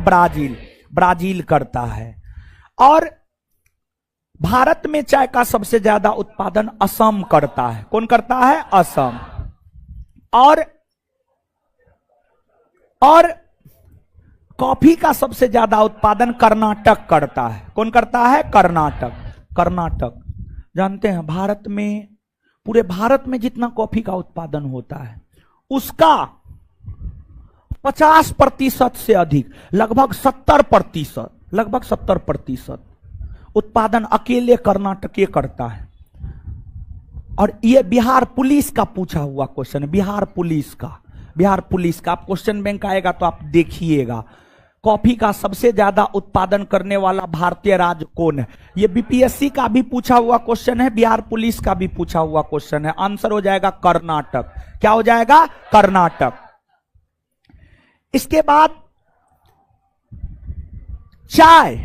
ब्राजील करता है। और भारत में चाय का सबसे ज्यादा उत्पादन असम करता है। कौन करता है? असम। और कॉफी का सबसे ज्यादा उत्पादन कर्नाटक करता है। कौन करता है? कर्नाटक। जानते हैं भारत में, पूरे भारत में जितना कॉफी का उत्पादन होता है उसका 50% से अधिक, लगभग 70% उत्पादन अकेले कर्नाटक करता है। और ये बिहार पुलिस का पूछा हुआ क्वेश्चन है। बिहार पुलिस का आप क्वेश्चन बैंक आएगा तो आप देखिएगा, कॉफी का सबसे ज्यादा उत्पादन करने वाला भारतीय राज्य कौन है। ये बीपीएससी का भी पूछा हुआ क्वेश्चन है, बिहार पुलिस का भी पूछा हुआ क्वेश्चन है। आंसर हो जाएगा कर्नाटक। क्या हो जाएगा? कर्नाटक। इसके बाद चाय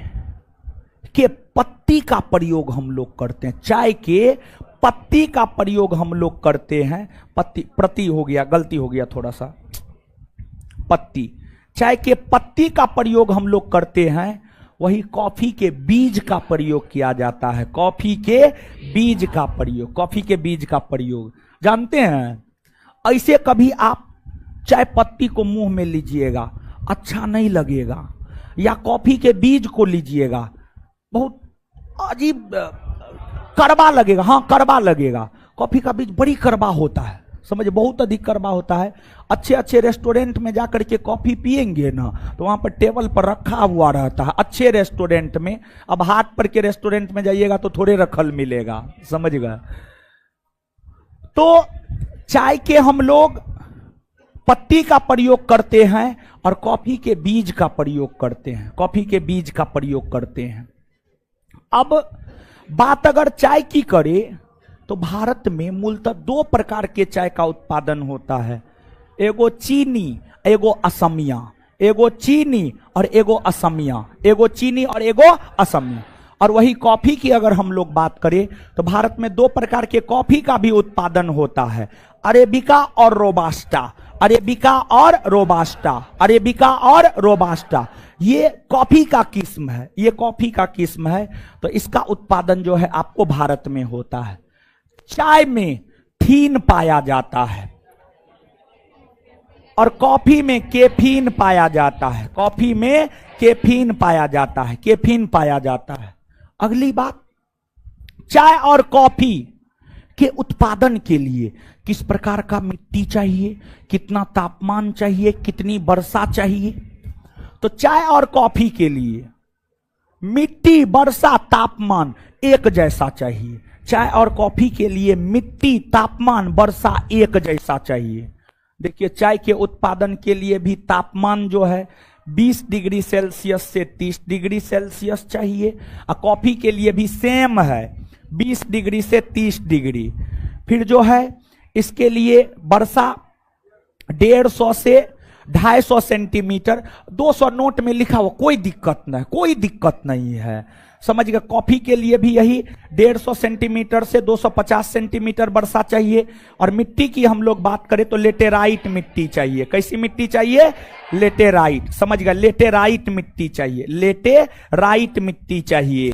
के पत्ती का प्रयोग हम लोग करते हैं। चाय के पत्ती का प्रयोग हम लोग करते हैं। प्रति हो गया, गलती हो गया थोड़ा सा, पत्ती। चाय के पत्ती का प्रयोग हम लोग करते हैं। वही कॉफी के बीज का प्रयोग किया जाता है। कॉफी के बीज का प्रयोग जानते हैं। ऐसे कभी आप चाय पत्ती को मुंह में लीजिएगा, अच्छा नहीं लगेगा, या कॉफी के बीज को लीजिएगा, बहुत अजीब कड़वा लगेगा। हाँ, कड़वा लगेगा। कॉफी का बीज बड़ी कड़वा होता है, समझे, बहुत अधिक कड़वा होता है। अच्छे रेस्टोरेंट में जाकर के कॉफी पिएंगे ना तो वहां पर टेबल पर रखा हुआ रहता है, अच्छे रेस्टोरेंट में। अब हाट पर के रेस्टोरेंट में जाइएगा तो थोड़े रखल मिलेगा, समझ गए। तो चाय के हम लोग पत्ती का प्रयोग करते हैं और कॉफी के बीज का प्रयोग करते हैं। अब बात अगर चाय की करें तो भारत में मूलतः 2 प्रकार के चाय का उत्पादन होता है। एगो चीनी, एगो असमिया। और वही कॉफी की अगर हम लोग बात करें तो भारत में 2 प्रकार के कॉफी का भी उत्पादन होता है, अरेबिका और रोबास्टा। ये कॉफी का किस्म है। तो इसका उत्पादन जो है आपको भारत में होता है। चाय में थीन पाया जाता है और कॉफी में कैफीन पाया जाता है। अगली बात, चाय और कॉफी के उत्पादन के लिए किस प्रकार का मिट्टी चाहिए, कितना तापमान चाहिए, कितनी वर्षा चाहिए। तो चाय और कॉफी के लिए मिट्टी, वर्षा, तापमान एक जैसा चाहिए। चाय और कॉफी के लिए मिट्टी, तापमान, वर्षा एक जैसा चाहिए। देखिए चाय के उत्पादन के लिए भी तापमान जो है 20 डिग्री सेल्सियस से 30 डिग्री सेल्सियस चाहिए, और कॉफी के लिए भी सेम है 20 डिग्री से 30 डिग्री। फिर जो है इसके लिए वर्षा 150 से 250 सेंटीमीटर, 200 नोट में लिखा हुआ, कोई दिक्कत नहीं, कोई दिक्कत नहीं है, समझ गए। कॉफी के लिए भी यही 150 सेंटीमीटर से 250 सेंटीमीटर वर्षा चाहिए। और मिट्टी की हम लोग बात करें तो लेटेराइट मिट्टी चाहिए। कैसी मिट्टी चाहिए? लेटेराइट, समझ गए, लेटेराइट मिट्टी चाहिए, लेटेराइट मिट्टी चाहिए।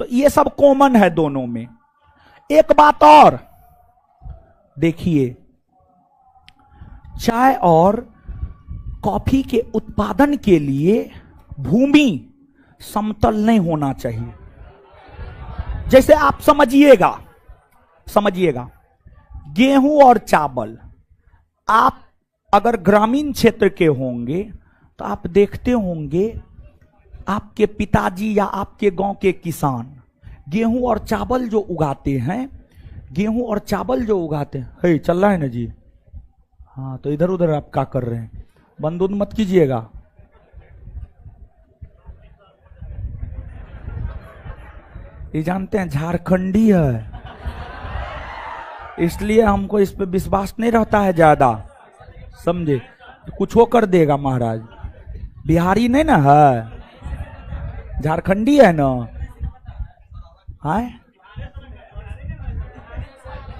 तो ये सब कॉमन है दोनों में। एक बात और देखिए, चाय और कॉफी के उत्पादन के लिए भूमि समतल नहीं होना चाहिए। जैसे आप समझिएगा गेहूं और चावल, आप अगर ग्रामीण क्षेत्र के होंगे तो आप देखते होंगे आपके पिताजी या आपके गांव के किसान गेहूं और चावल जो उगाते हैं, गेहूं और चावल जो उगाते हैं, हे चल रहा है ना जी, हाँ तो इधर उधर आप क्या कर रहे हैं, बंद उंद मत कीजिएगा। ये जानते हैं झारखंडी है, इसलिए हमको इस पे विश्वास नहीं रहता है ज्यादा, समझे, कुछ हो कर देगा महाराज। बिहारी नहीं ना है, झारखंडी है ना, है,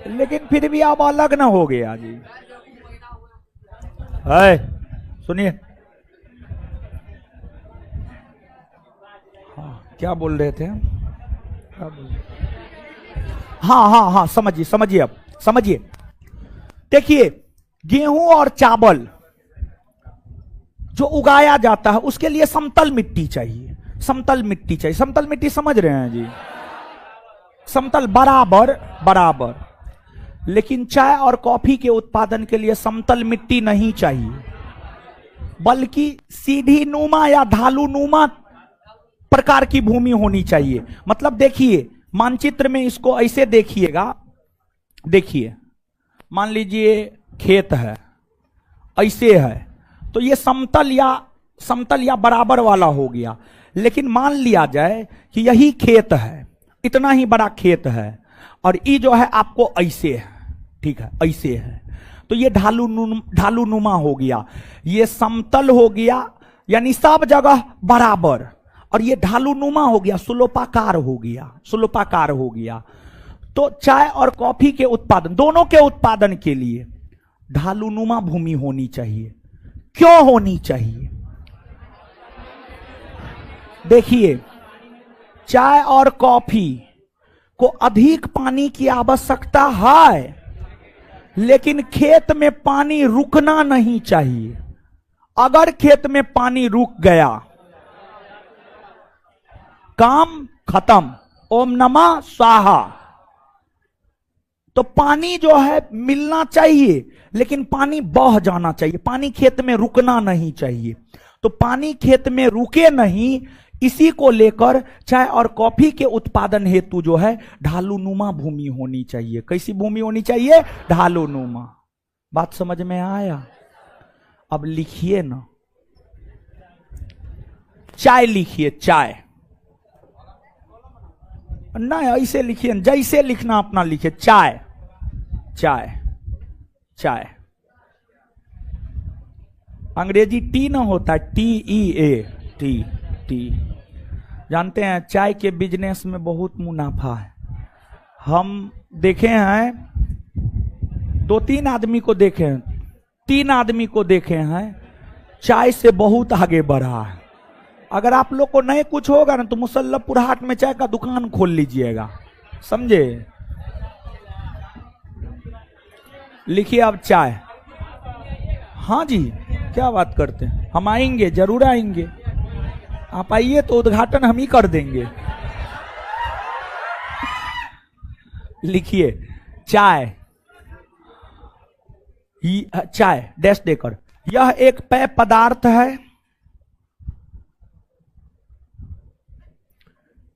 लेकिन फिर भी आप अलग ना हो गया जी। है सुनिए, हाँ क्या बोल रहे थे? हाँ हाँ हाँ, समझिए अब समझिए। देखिए गेहूं और चावल जो उगाया जाता है उसके लिए समतल मिट्टी चाहिए, समतल मिट्टी चाहिए। समतल मिट्टी समझ रहे हैं जी, समतल बराबर। लेकिन चाय और कॉफी के उत्पादन के लिए समतल मिट्टी नहीं चाहिए, बल्कि सीधी नुमा या ढालू नुमा प्रकार की भूमि होनी चाहिए। मतलब देखिए मानचित्र में इसको ऐसे देखिएगा, देखिए मान लीजिए खेत है, ऐसे है तो ये समतल या बराबर वाला हो गया। लेकिन मान लिया जाए कि यही खेत है, इतना ही बड़ा खेत है, और ये जो है आपको ऐसे है, ठीक है, ऐसे है, तो ये ढालू नुमा हो गया, ये समतल हो गया यानी सब जगह बराबर, और ये ढालू नुमा हो गया, सुलोपाकार हो गया। तो चाय और कॉफी के उत्पादन, दोनों के उत्पादन के लिए ढालू नुमा भूमि होनी चाहिए। क्यों होनी चाहिए? देखिए चाय और कॉफी को अधिक पानी की आवश्यकता है, लेकिन खेत में पानी रुकना नहीं चाहिए। अगर खेत में पानी रुक गया, काम खत्म, ओम नमः स्वाहा। तो पानी जो है मिलना चाहिए, लेकिन पानी बह जाना चाहिए, पानी खेत में रुकना नहीं चाहिए। तो पानी खेत में रुके नहीं, इसी को लेकर चाय और कॉफी के उत्पादन हेतु जो है ढालूनुमा भूमि होनी चाहिए। कैसी भूमि होनी चाहिए? ढालूनुमा। बात समझ में आया? अब लिखिए ना, चाय लिखिए, चाय ना ऐसे लिखिए, जैसे लिखना अपना लिखिए, चाय चाय चाय। अंग्रेजी टी ना होता है, TEA, टी। जानते हैं चाय के बिजनेस में बहुत मुनाफा है। हम देखे हैं, 2-3 आदमी को देखे हैं, 3 आदमी को देखे हैं, चाय से बहुत आगे बढ़ा है। अगर आप लोग को नहीं कुछ होगा ना तो मुसल्लमपुर हाट में चाय का दुकान खोल लीजिएगा, समझे? लिखिए अब चाय। हाँ जी, क्या बात करते हैं, हम आएंगे, जरूर आएंगे। आप आइए तो उद्घाटन हम ही कर देंगे। लिखिए चाय, चाय डैश देकर, यह एक पेय पदार्थ है,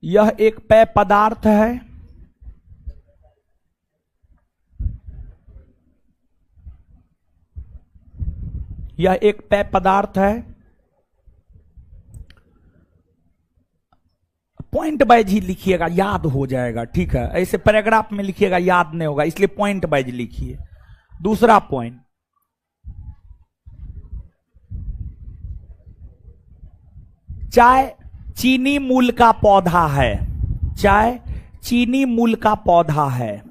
यह एक पेय पदार्थ है यह एक पेय पदार्थ है। पॉइंट वाइज ही लिखिएगा, याद हो जाएगा, ठीक है। ऐसे पैराग्राफ में लिखिएगा याद नहीं होगा, इसलिए पॉइंट वाइज लिखिए। दूसरा पॉइंट, चाय चीनी मूल का पौधा है। चाय चीनी मूल का पौधा है।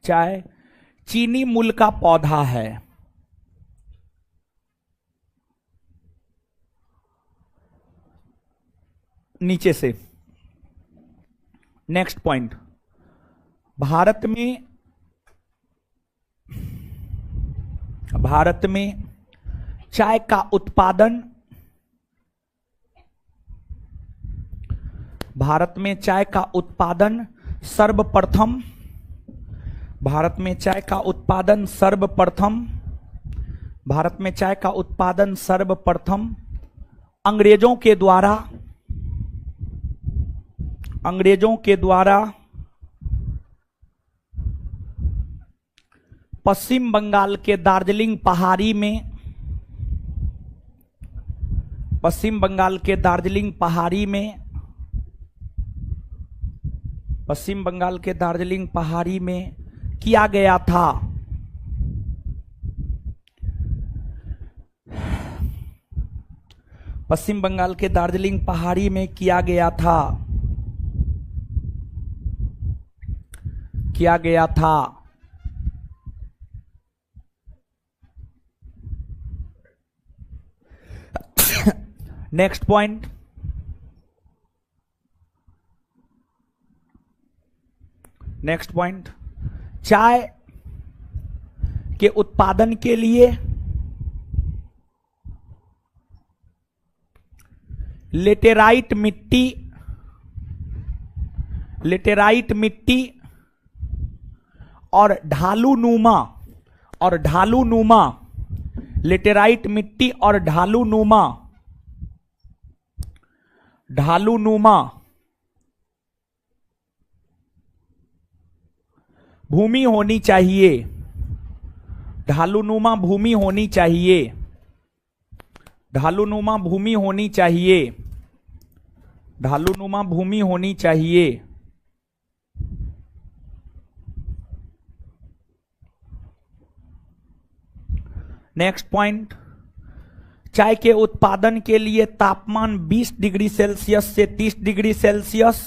चाय चीनी मूल का पौधा है। नीचे से नेक्स्ट पॉइंट, भारत में चाय का उत्पादन, भारत में चाय का उत्पादन सर्वप्रथम, भारत में चाय का उत्पादन सर्वप्रथम, भारत में चाय का उत्पादन सर्वप्रथम अंग्रेजों के द्वारा, अंग्रेजों के द्वारा पश्चिम बंगाल के दार्जिलिंग पहाड़ी में, पश्चिम बंगाल के दार्जिलिंग पहाड़ी में, पश्चिम बंगाल के दार्जिलिंग पहाड़ी में किया गया था। पश्चिम बंगाल के दार्जिलिंग पहाड़ी में किया गया था, किया गया था। नेक्स्ट पॉइंट, नेक्स्ट पॉइंट, चाय के उत्पादन के लिए लेटेराइट मिट्टी, लेटेराइट मिट्टी और ढालूनुमा, और ढालूनुमा, लेटेराइट मिट्टी और ढालूनुमा, ढालूनुमा भूमि होनी चाहिए, ढालूनुमा भूमि होनी चाहिए, ढालूनुमा भूमि होनी चाहिए, ढालूनुमा भूमि होनी चाहिए। नेक्स्ट पॉइंट, चाय के उत्पादन के लिए तापमान 20 डिग्री सेल्सियस से 30 डिग्री सेल्सियस,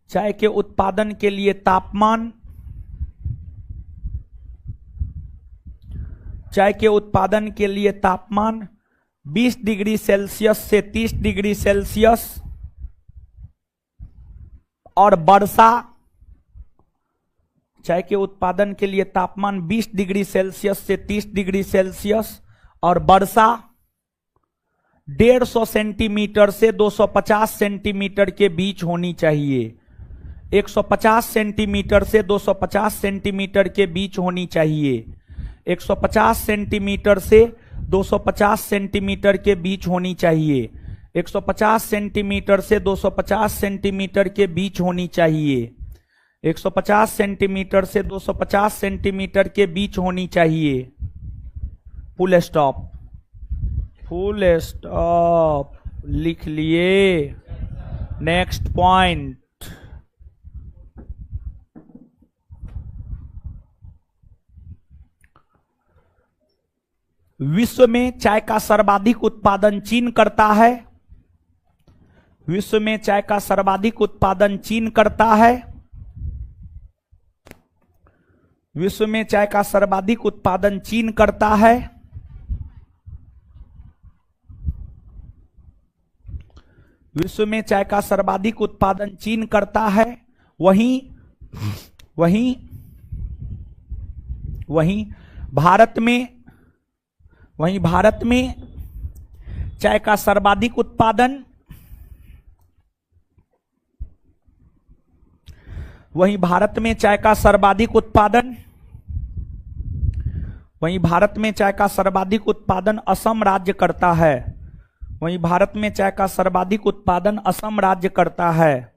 चाय के उत्पादन के लिए तापमान, चाय के उत्पादन के लिए तापमान 20 डिग्री सेल्सियस से 30 डिग्री सेल्सियस और वर्षा, चाय के उत्पादन के लिए तापमान 20 डिग्री सेल्सियस से 30 डिग्री सेल्सियस और वर्षा 150 सेंटीमीटर से 250 सेंटीमीटर के बीच होनी चाहिए, 150 सेंटीमीटर से 250 सेंटीमीटर के बीच होनी चाहिए, 150 सेंटीमीटर से 250 सेंटीमीटर के बीच होनी चाहिए, 150 सेंटीमीटर से 250 सेंटीमीटर के बीच होनी चाहिए, 150 सेंटीमीटर से 250 सेंटीमीटर के बीच होनी चाहिए। फुल स्टॉप, फुल स्टॉप लिख लिए। नेक्स्ट पॉइंट, विश्व में चाय का सर्वाधिक उत्पादन चीन करता है, विश्व में चाय का सर्वाधिक उत्पादन चीन करता है, विश्व में चाय का सर्वाधिक उत्पादन चीन करता है। विश्व में चाय का सर्वाधिक उत्पादन चीन करता है। वहीं वहीं वहीं भारत में, वहीं भारत में चाय का सर्वाधिक उत्पादन, वहीं भारत में चाय का सर्वाधिक उत्पादन, वहीं भारत में चाय का सर्वाधिक उत्पादन असम राज्य करता है, वहीं भारत में चाय का सर्वाधिक उत्पादन असम राज्य करता है।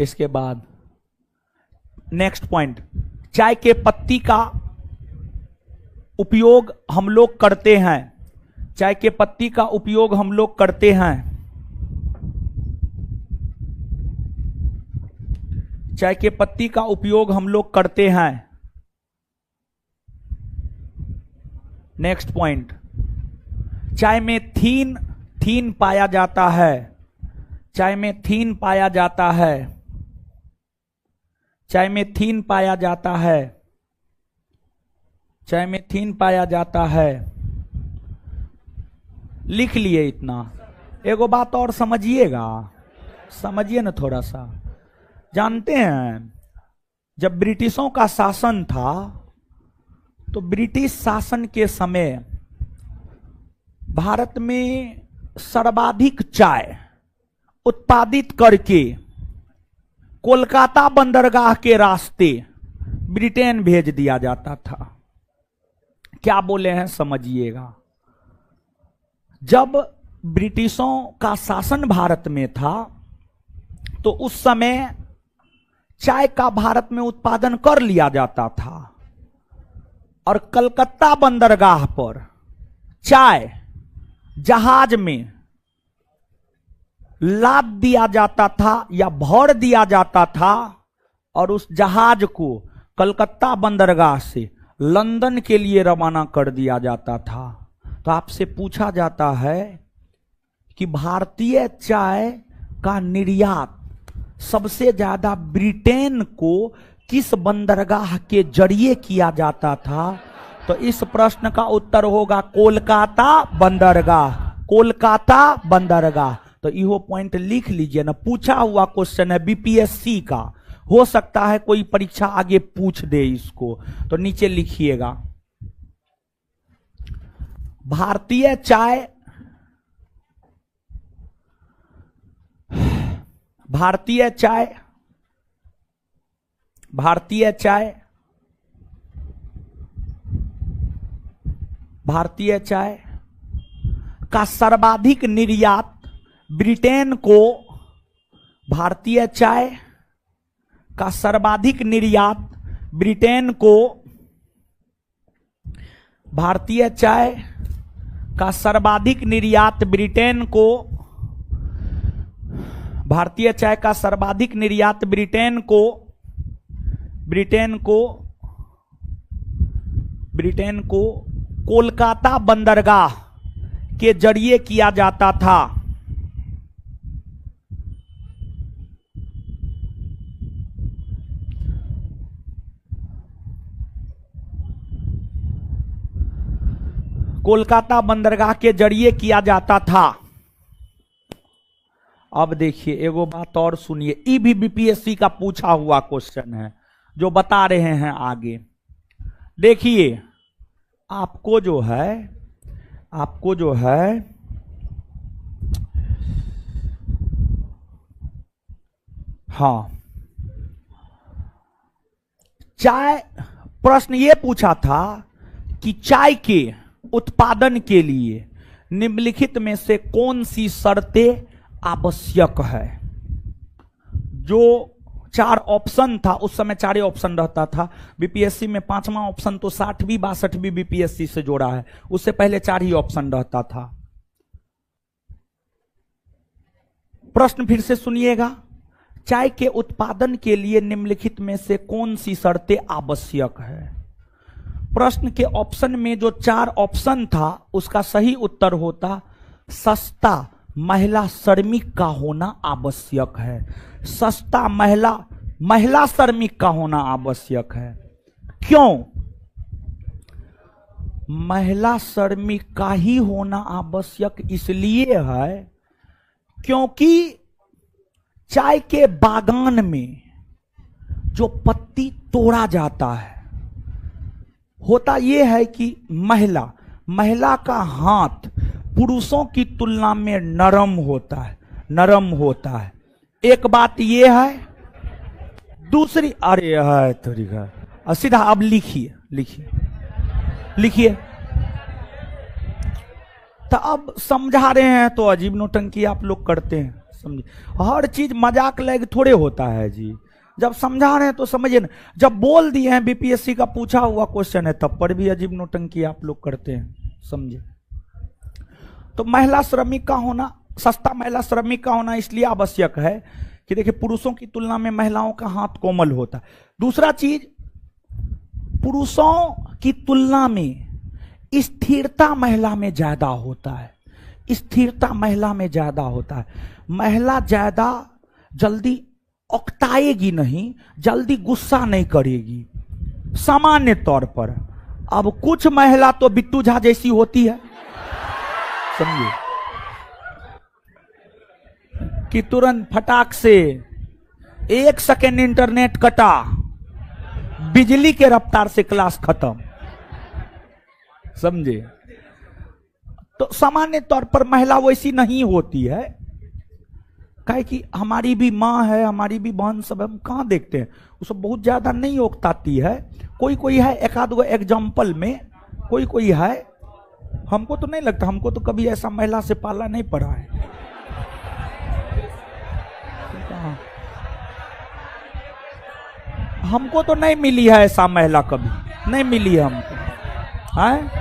इसके बाद नेक्स्ट पॉइंट, चाय के पत्ती का उपयोग हम लोग करते हैं। चाय के पत्ती का उपयोग हम लोग करते हैं। चाय के पत्ती का उपयोग हम लोग करते हैं। नेक्स्ट पॉइंट, चाय में थीन पाया जाता है। चाय में थीन पाया जाता है। चाय में थीन पाया जाता है। चाय में थीन पाया जाता है। लिख लिए इतना। एगो बात और समझिएगा, समझिए ना थोड़ा सा। जानते हैं जब ब्रिटिशों का शासन था तो ब्रिटिश शासन के समय भारत में सर्वाधिक चाय उत्पादित करके कोलकाता बंदरगाह के रास्ते ब्रिटेन भेज दिया जाता था। क्या बोले हैं समझिएगा। जब ब्रिटिशों का शासन भारत में था तो उस समय चाय का भारत में उत्पादन कर लिया जाता था और कलकत्ता बंदरगाह पर चाय जहाज में लाद दिया जाता था या भर दिया जाता था और उस जहाज को कलकत्ता बंदरगाह से लंदन के लिए रवाना कर दिया जाता था। तो आपसे पूछा जाता है कि भारतीय चाय का निर्यात सबसे ज्यादा ब्रिटेन को किस बंदरगाह के जरिए किया जाता था? तो इस प्रश्न का उत्तर होगा कोलकाता बंदरगाह। कोलकाता बंदरगाह। तो इहो पॉइंट लिख लीजिए ना, पूछा हुआ क्वेश्चन है बीपीएससी का, हो सकता है कोई परीक्षा आगे पूछ दे इसको, तो नीचे लिखिएगा। भारतीय चाय, भारतीय चाय, भारतीय चाय, भारतीय चाय का सर्वाधिक निर्यात ब्रिटेन को, भारतीय चाय का सर्वाधिक निर्यात ब्रिटेन को, भारतीय चाय का सर्वाधिक निर्यात ब्रिटेन को, भारतीय चाय का सर्वाधिक निर्यात ब्रिटेन को, ब्रिटेन को, ब्रिटेन को कोलकाता बंदरगाह के जरिए किया जाता था। कोलकाता बंदरगाह के जरिए किया जाता था। अब देखिए एगो बात और सुनिए, ई भी बीपीएससी का पूछा हुआ क्वेश्चन है जो बता रहे हैं आगे। देखिए आपको जो है, आपको जो है हाँ, चाय, प्रश्न ये पूछा था कि चाय के उत्पादन के लिए निम्नलिखित में से कौन सी शर्तें आवश्यक है? जो चार ऑप्शन था, उस समय चार ही ऑप्शन रहता था। बीपीएससी में पांचवा ऑप्शन तो 60वीं 62वीं बीपीएससी से जोड़ा है, उससे पहले चार ही ऑप्शन रहता था। प्रश्न फिर से सुनिएगा, चाय के उत्पादन के लिए निम्नलिखित में से कौन सी शर्तें आवश्यक है? प्रश्न के ऑप्शन में जो चार ऑप्शन था उसका सही उत्तर होता सस्ता महिला श्रमिक का होना आवश्यक है। सस्ता महिला श्रमिक का होना आवश्यक है। क्यों? महिला श्रमिक का ही होना आवश्यक इसलिए है क्योंकि चाय के बागान में जो पत्ती तोड़ा जाता है, होता यह है कि महिला का हाथ पुरुषों की तुलना में नरम होता है, नरम होता है। एक बात यह है। दूसरी, अरे है तरीका सीधा, अब लिखिए लिखिए लिखिए। तो अब समझा रहे हैं तो अजीब नौटंकी आप लोग करते हैं, समझे, हर चीज मजाक लग थोड़े होता है जी। जब समझा रहे हैं तो समझिए ना, जब बोल दिए हैं बीपीएससी का पूछा हुआ क्वेश्चन है तब पर भी अजीब नौटंकी आप लोग करते हैं, समझे। तो महिला श्रमिक का होना, सस्ता महिला श्रमिक का होना इसलिए आवश्यक है कि देखिए पुरुषों की तुलना में महिलाओं का हाथ कोमल होता है। दूसरा चीज, पुरुषों की तुलना में स्थिरता महिला में ज्यादा होता है, स्थिरता महिला में ज्यादा होता है। महिला ज्यादा जल्दी उकताएगी नहीं, जल्दी गुस्सा नहीं करेगी सामान्य तौर पर। अब कुछ महिला तो बिट्टू झा जैसी होती है, समझिए, कि तुरंत फटाक से 1 सेकेंड इंटरनेट कटा, बिजली के रफ्तार से क्लास खत्म, समझे। तो सामान्य तौर पर महिला वैसी नहीं होती है, काहे कि हमारी भी माँ है, हमारी भी बहन सब, हम कहाँ देखते हैं वो सब बहुत ज्यादा नहीं उकताती है। कोई कोई है, एक आध गो एग्जाम्पल में कोई कोई है, हमको तो नहीं लगता, हमको तो कभी ऐसा महिला से पाला नहीं पड़ा है। हमको तो नहीं मिली है ऐसा महिला, कभी नहीं मिली है हमको, है?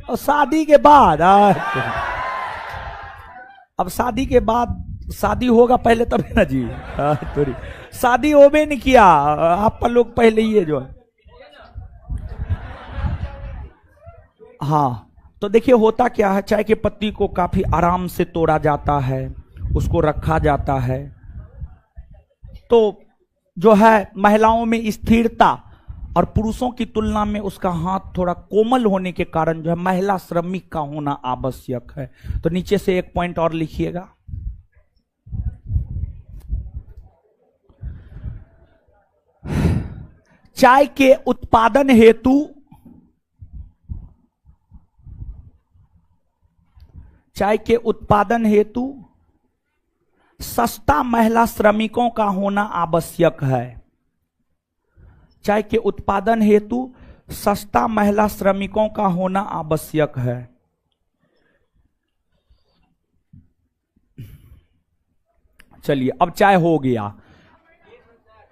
और शादी के बाद अब शादी के बाद, शादी होगा पहले तभी ना जी, थोड़ी शादी होबे नहीं किया आप लोग पहले ही है जो है। हाँ, तो देखिए होता क्या है, चाय के पत्ती को काफी आराम से तोड़ा जाता है, उसको रखा जाता है। तो जो है महिलाओं में स्थिरता और पुरुषों की तुलना में उसका हाथ थोड़ा कोमल होने के कारण जो है महिला श्रमिक का होना आवश्यक है। तो नीचे से एक पॉइंट और लिखिएगा, चाय के उत्पादन हेतु, चाय के उत्पादन हेतु सस्ता महिला श्रमिकों का होना आवश्यक है। चाय के उत्पादन हेतु सस्ता महिला श्रमिकों का होना आवश्यक है। चलिए, अब चाय हो गया,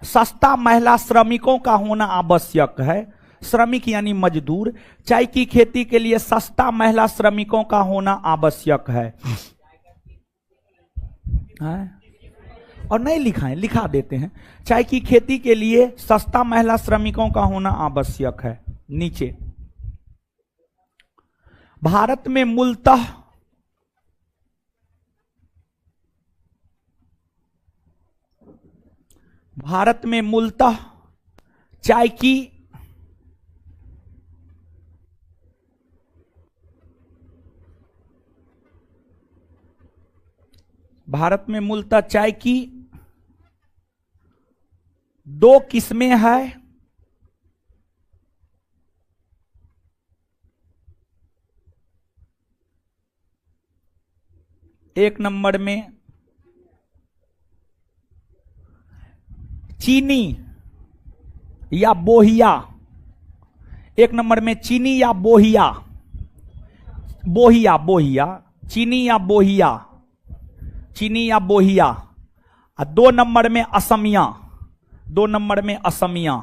सस्ता महिला श्रमिकों का होना आवश्यक है। श्रमिक यानी मजदूर, चाय की खेती के लिए सस्ता महिला श्रमिकों का होना आवश्यक है। और नहीं लिखा है, लिखा देते हैं, चाय की खेती के लिए सस्ता महिला श्रमिकों का होना आवश्यक है। नीचे, भारत में मूलतः चाय की चाय की 2 किस्में हैं। एक नंबर में चीनी या बोहिया, एक नंबर में चीनी या बोहिया, चीनी या बोहिया, चीनी या बोहिया। और 2 नंबर में असमिया, 2 नंबर में असमिया।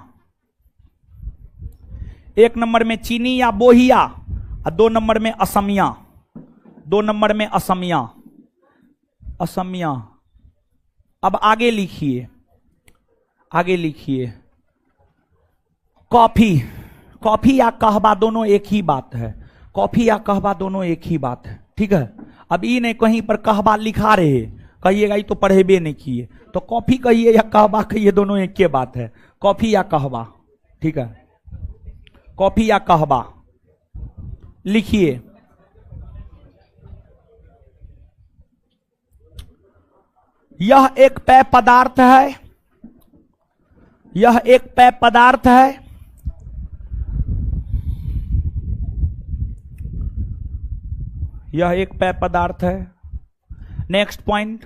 एक नंबर में चीनी या बोहिया और 2 नंबर में असमिया, 2 नंबर में असमिया, असमिया। अब आगे लिखिए, आगे लिखिए, कॉफी, कॉफी या कहवा दोनों एक ही बात है, कॉफी या कहवा दोनों एक ही बात है, ठीक है। अब ये नहीं कहीं पर कहवा लिखा रहे कहिएगा ये तो पढ़ेबे नहीं किए, तो कॉफी कहिए या कहवा कहिए दोनों एक ही बात है, कॉफी या कहवा, ठीक है, कॉफी या कहवा लिखिए। यह एक पेय पदार्थ है, यह एक पेय पदार्थ है, यह एक पेय पदार्थ है। नेक्स्ट पॉइंट,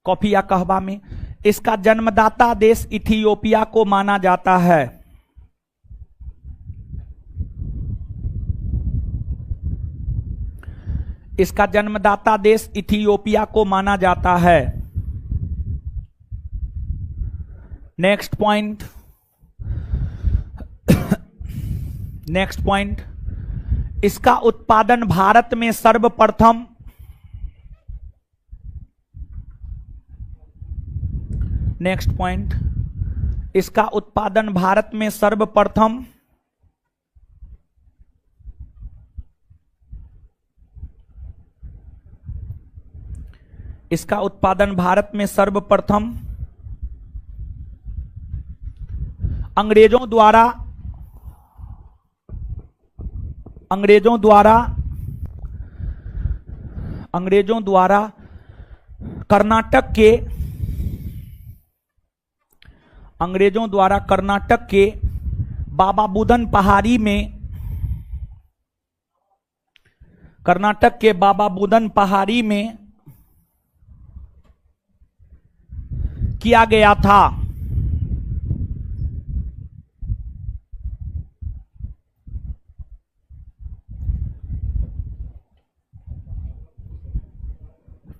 कॉफी या कहवा में इसका जन्मदाता देश इथियोपिया को माना जाता है। इसका जन्मदाता देश इथियोपिया को माना जाता है। नेक्स्ट पॉइंट, नेक्स्ट पॉइंट, इसका उत्पादन भारत में सर्वप्रथम नेक्स्ट पॉइंट, इसका उत्पादन भारत में सर्वप्रथम इसका उत्पादन भारत में सर्वप्रथम अंग्रेजों द्वारा कर्नाटक के बाबा बुदन पहाड़ी में किया गया था।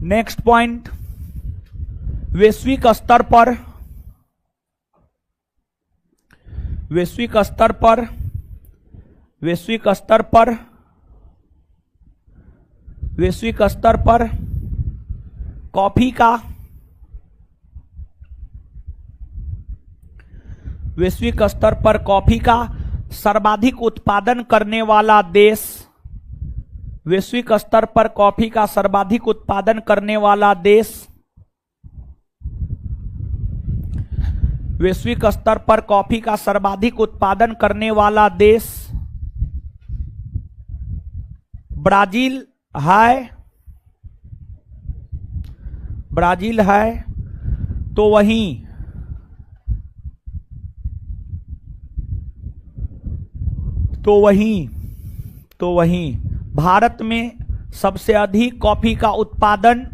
नेक्स्ट पॉइंट, वैश्विक स्तर पर कॉफी का सर्वाधिक उत्पादन करने वाला देश, वैश्विक स्तर पर कॉफी का सर्वाधिक उत्पादन करने वाला देश, वैश्विक स्तर पर कॉफी का सर्वाधिक उत्पादन करने वाला देश ब्राजील है। तो वहीं भारत में सबसे अधिक कॉफी का उत्पादन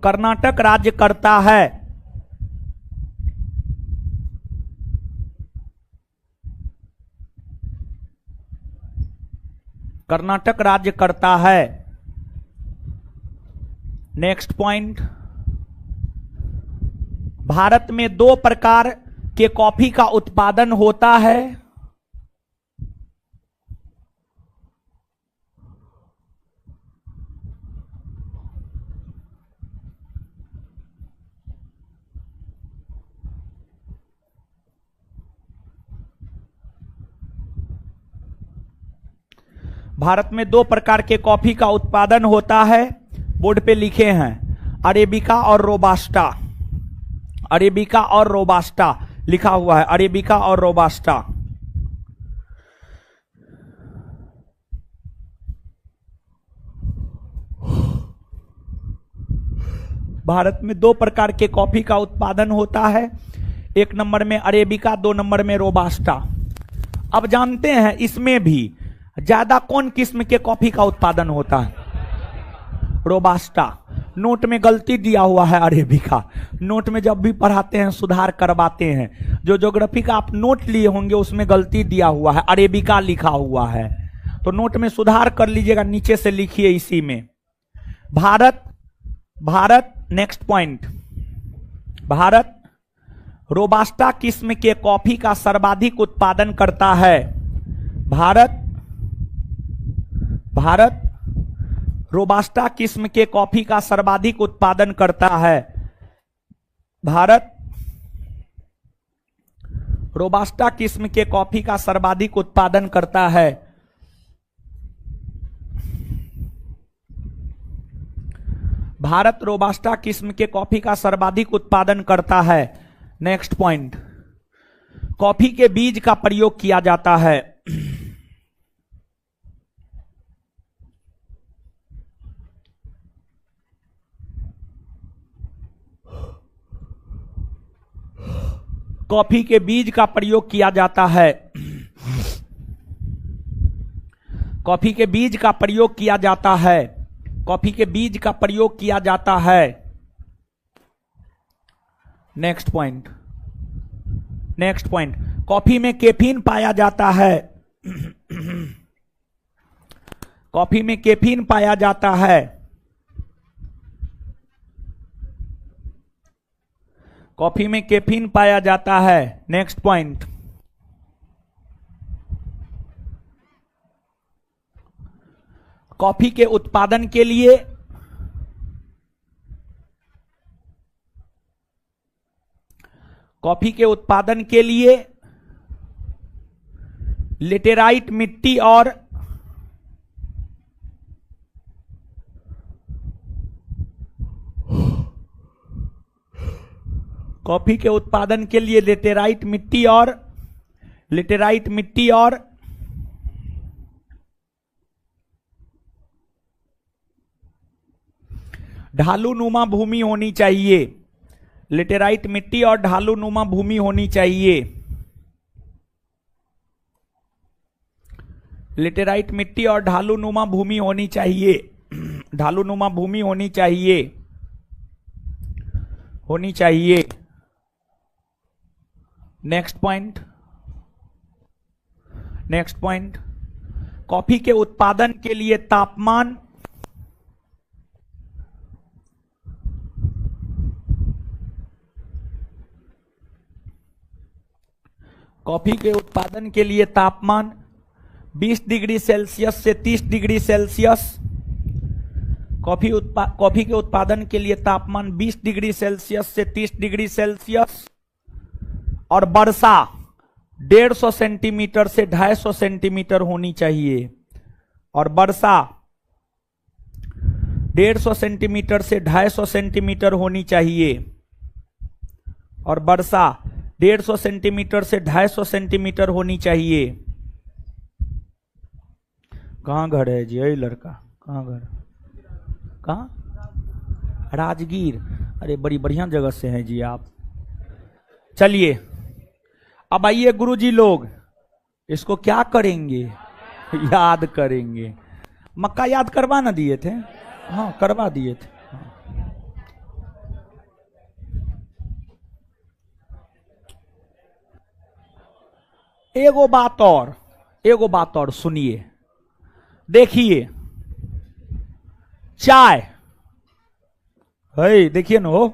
कर्नाटक राज्य करता है। कर्नाटक राज्य करता है। नेक्स्ट पॉइंट, भारत में 2 प्रकार के कॉफी का उत्पादन होता है। भारत में 2 प्रकार के कॉफी का उत्पादन होता है, बोर्ड पे लिखे हैं, अरेबिका और रोबास्टा। अरेबिका और रोबास्टा लिखा हुआ है, अरेबिका और रोबास्टा। भारत में 2 प्रकार के कॉफी का उत्पादन होता है, 1 नंबर में अरेबिका, 2 नंबर में रोबास्टा। अब जानते हैं इसमें भी ज्यादा कौन किस्म के कॉफी का उत्पादन होता है? रोबास्टा। नोट में गलती दिया हुआ है अरेबिका। नोट में जब भी पढ़ाते हैं सुधार करवाते हैं। जो ज्योग्राफी का आप नोट लिए होंगे उसमें गलती दिया हुआ है, अरेबिका लिखा हुआ है, तो नोट में सुधार कर लीजिएगा, नीचे से लिखिए इसी में। Bharat next point, Bharat robusta किस्म के कॉफी का सर्वाधिक उत्पादन करता है। भारत रोबास्टा किस्म के कॉफी का सर्वाधिक उत्पादन करता है। भारत रोबास्टा किस्म के कॉफी का सर्वाधिक उत्पादन करता है। भारत रोबास्टा किस्म के कॉफी का सर्वाधिक उत्पादन करता है। नेक्स्ट पॉइंट, कॉफी के बीज का प्रयोग किया जाता है। कॉफी के बीज का प्रयोग किया जाता है? कॉफी के बीज का प्रयोग किया जाता है। कॉफी के बीज का प्रयोग किया जाता है। Next point, next point, coffee में कैफीन पाया जाता है। कॉफी में कैफीन पाया जाता है। कॉफी में कैफीन पाया जाता है। नेक्स्ट पॉइंट, कॉफी के उत्पादन के लिए कॉफी के उत्पादन के लिए लेटेराइट मिट्टी और कॉफी के उत्पादन के लिए लेटेराइट मिट्टी और ढालूनुमा भूमि होनी चाहिए। लेटेराइट मिट्टी और ढालूनुमा भूमि होनी चाहिए। लेटेराइट मिट्टी और ढालूनुमा भूमि होनी चाहिए। ढालूनुमा भूमि होनी चाहिए, होनी चाहिए। Next point, next point, coffee के उत्पादन के लिए तापमान कॉफी के उत्पादन के लिए तापमान 20 डिग्री सेल्सियस से 30 डिग्री सेल्सियस। कॉफी के उत्पादन के लिए तापमान 20 डिग्री सेल्सियस से 30 डिग्री सेल्सियस और वर्षा 150 सेंटीमीटर से 250 सेंटीमीटर होनी चाहिए। और वर्षा 150 सेंटीमीटर से 250 सेंटीमीटर होनी चाहिए। और वर्षा 150 सेंटीमीटर से 250 सेंटीमीटर होनी चाहिए। कहाँ घर है जी? यही लड़का कहाँ घर? कहाँ? राजगीर। अरे बड़ी बढ़िया जगह से हैं जी आप। चलिए अब आइए गुरुजी लोग, इसको क्या करेंगे? याद करेंगे। मक्का याद करवा ना दिए थे? हाँ करवा दिए थे। एगो बात और सुनिए, देखिए चाय है, देखिए ना हो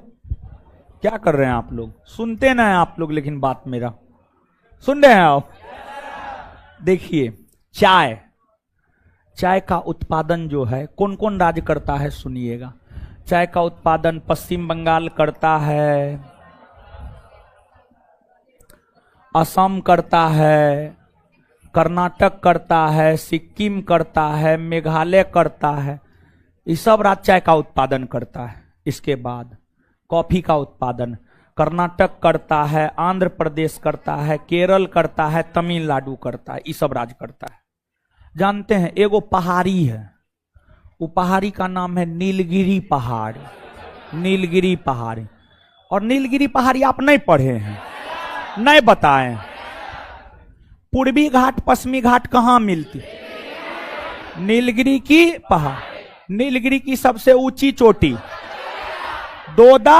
क्या कर रहे हैं आप लोग? सुनते ना है आप लोग, लेकिन बात मेरा सुन रहे हैं आप? देखिए चाय का उत्पादन जो है कौन कौन राज्य करता है सुनिएगा। चाय का उत्पादन पश्चिम बंगाल करता है, असम करता है, कर्नाटक करता है, सिक्किम करता है, मेघालय करता है। ये सब राज्य चाय का उत्पादन करता है। इसके बाद कॉफी का उत्पादन कर्नाटक करता है, आंध्र प्रदेश करता है, केरल करता है, तमिलनाडु करता है। ये सब राज्य करता है। जानते हैं एगो पहाड़ी है, वो पहाड़ी का नाम है नीलगिरी पहाड़ी। नीलगिरी पहाड़ी। और नीलगिरी पहाड़ी आप नहीं पढ़े हैं, नहीं बताएं। पूर्वी घाट पश्चिमी घाट कहां मिलती? नीलगिरी की पहाड़, नीलगिरी की सबसे ऊंची चोटी दोदा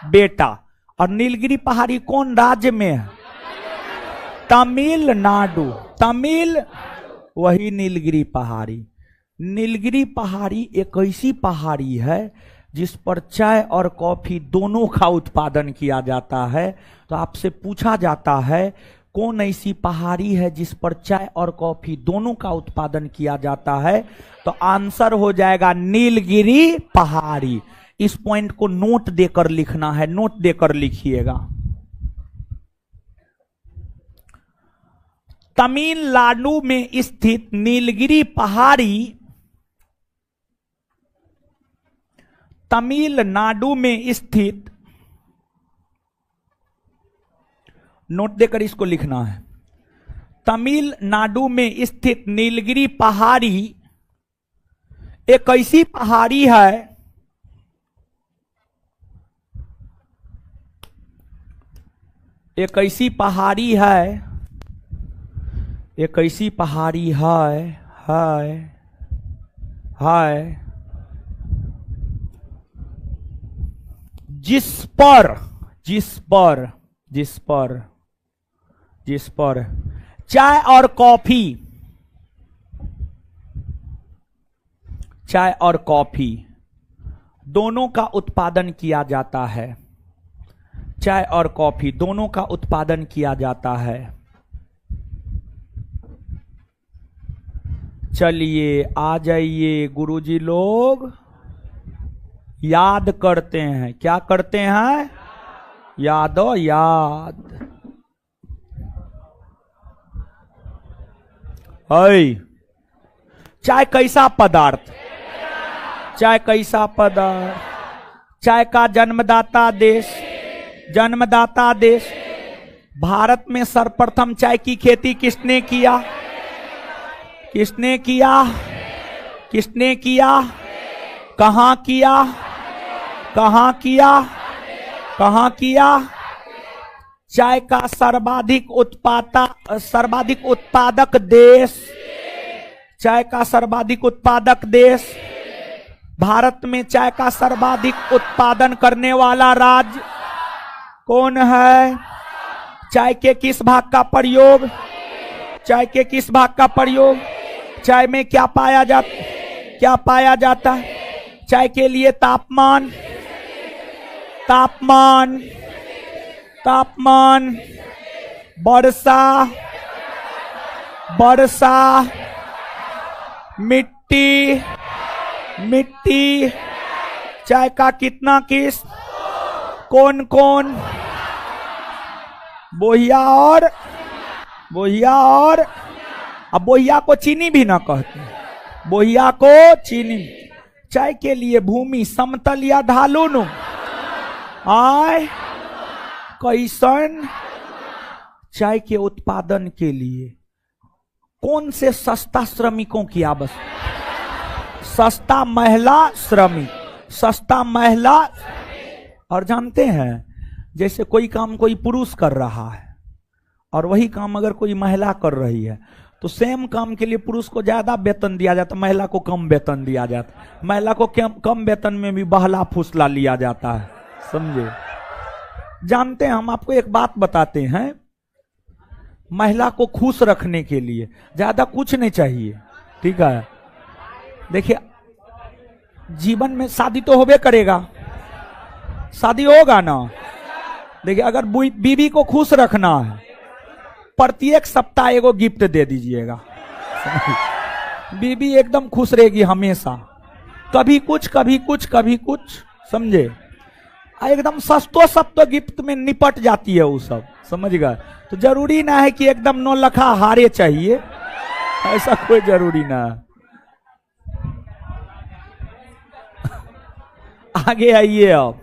बेटा। और नीलगिरी पहाड़ी कौन राज्य में है? तमिलनाडु। वही नीलगिरी पहाड़ी। नीलगिरी पहाड़ी एक ऐसी पहाड़ी है जिस पर चाय और कॉफी दोनों का उत्पादन किया जाता है। तो आपसे पूछा जाता है कौन ऐसी पहाड़ी है जिस पर चाय और कॉफी दोनों का उत्पादन किया जाता है, तो आंसर हो जाएगा नीलगिरी पहाड़ी। इस पॉइंट को नोट देकर लिखना है, नोट देकर लिखिएगा। तमिलनाडु में स्थित नीलगिरी पहाड़ी, तमिलनाडु में स्थित, नोट देकर इसको लिखना है। तमिलनाडु में स्थित नीलगिरी पहाड़ी एक ऐसी पहाड़ी है एक ऐसी पहाड़ी है, एक ऐसी पहाड़ी है जिस पर चाय और कॉफी दोनों का उत्पादन किया जाता है। चाय और कॉफी दोनों का उत्पादन किया जाता है। चलिए आ जाइए गुरुजी लोग, याद करते हैं। क्या करते हैं? याद। चाय कैसा पदार्थ? चाय कैसा पदार्थ? चाय का जन्मदाता देश भारत में सर्वप्रथम चाय की खेती किसने किया? कहां किया? चाय का सर्वाधिक उत्पादक देश, चाय का सर्वाधिक उत्पादक देश भारत में चाय का सर्वाधिक उत्पादन करने वाला राज्य कौन है? चाय के किस भाग का प्रयोग? चाय में क्या पाया जाता है? चाय के लिए तापमान, वर्षा, मिट्टी, चाय का कितना किस, कौन, बोहिया और अब बोहिया को चीनी भी ना कहते, बोहिया को चीनी। चाय के लिए भूमि समतल या ढालू नु? कैसन? चाय के उत्पादन के लिए कौन से सस्ता श्रमिकों की आवश्यकता? सस्ता महिला। और जानते हैं, जैसे कोई काम कोई पुरुष कर रहा है और वही काम अगर कोई महिला कर रही है तो सेम काम के लिए पुरुष को ज्यादा वेतन दिया जाता है, महिला को कम वेतन दिया जाता है। महिला को कम वेतन में भी बहला फुसला लिया जाता है, समझे? जानते हैं, हम आपको एक बात बताते हैं, महिला को खुश रखने के लिए ज्यादा कुछ नहीं चाहिए, ठीक है? देखिए, जीवन में शादी तो होबे करेगा, शादी होगा ना। देखिए, अगर बीवी को खुश रखना है, प्रत्येक सप्ताह एगो गिफ्ट दे दीजिएगा, बीवी एकदम खुश रहेगी हमेशा। कभी कुछ, समझे? एकदम सस्तो गिफ्ट में निपट जाती है वो सब, समझ गए? तो जरूरी ना है कि एकदम 9 लखा हारे चाहिए, ऐसा कोई जरूरी ना है। आगे आइए। अब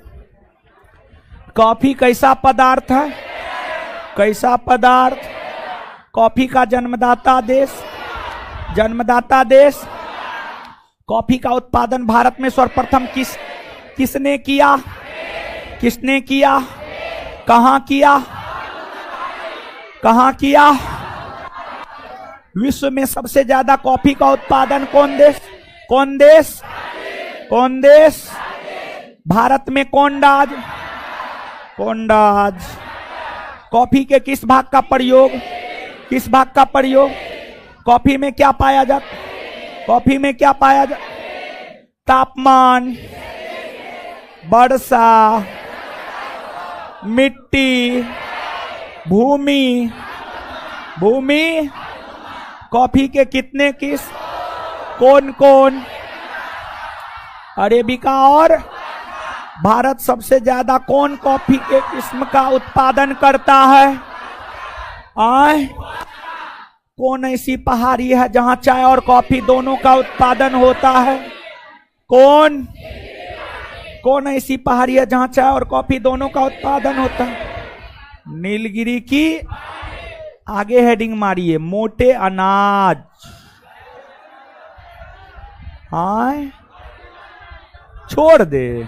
कॉफी कैसा पदार्थ है? कॉफी का जन्मदाता देश। कॉफी का उत्पादन भारत में सर्वप्रथम किसने किया? कहां किया? विश्व में सबसे ज्यादा कॉफी का उत्पादन कौन देश? भारत में कौन राज? कॉफी के किस भाग का प्रयोग? कॉफी में क्या पाया जाता? तापमान, वर्षा, मिट्टी, भूमि। कॉफी के कितने किस, कौन? अरेबिका और भारत सबसे ज्यादा कौन कॉफी के किस्म का उत्पादन करता है? कौन ऐसी पहाड़ी है जहां चाय और कॉफी दोनों का उत्पादन होता है? कौन ऐसी पहाड़ी है जहां चाय और कॉफी दोनों का उत्पादन होता है? नीलगिरी की। आगे हेडिंग मारिए, मोटे अनाज। छोड़ दे,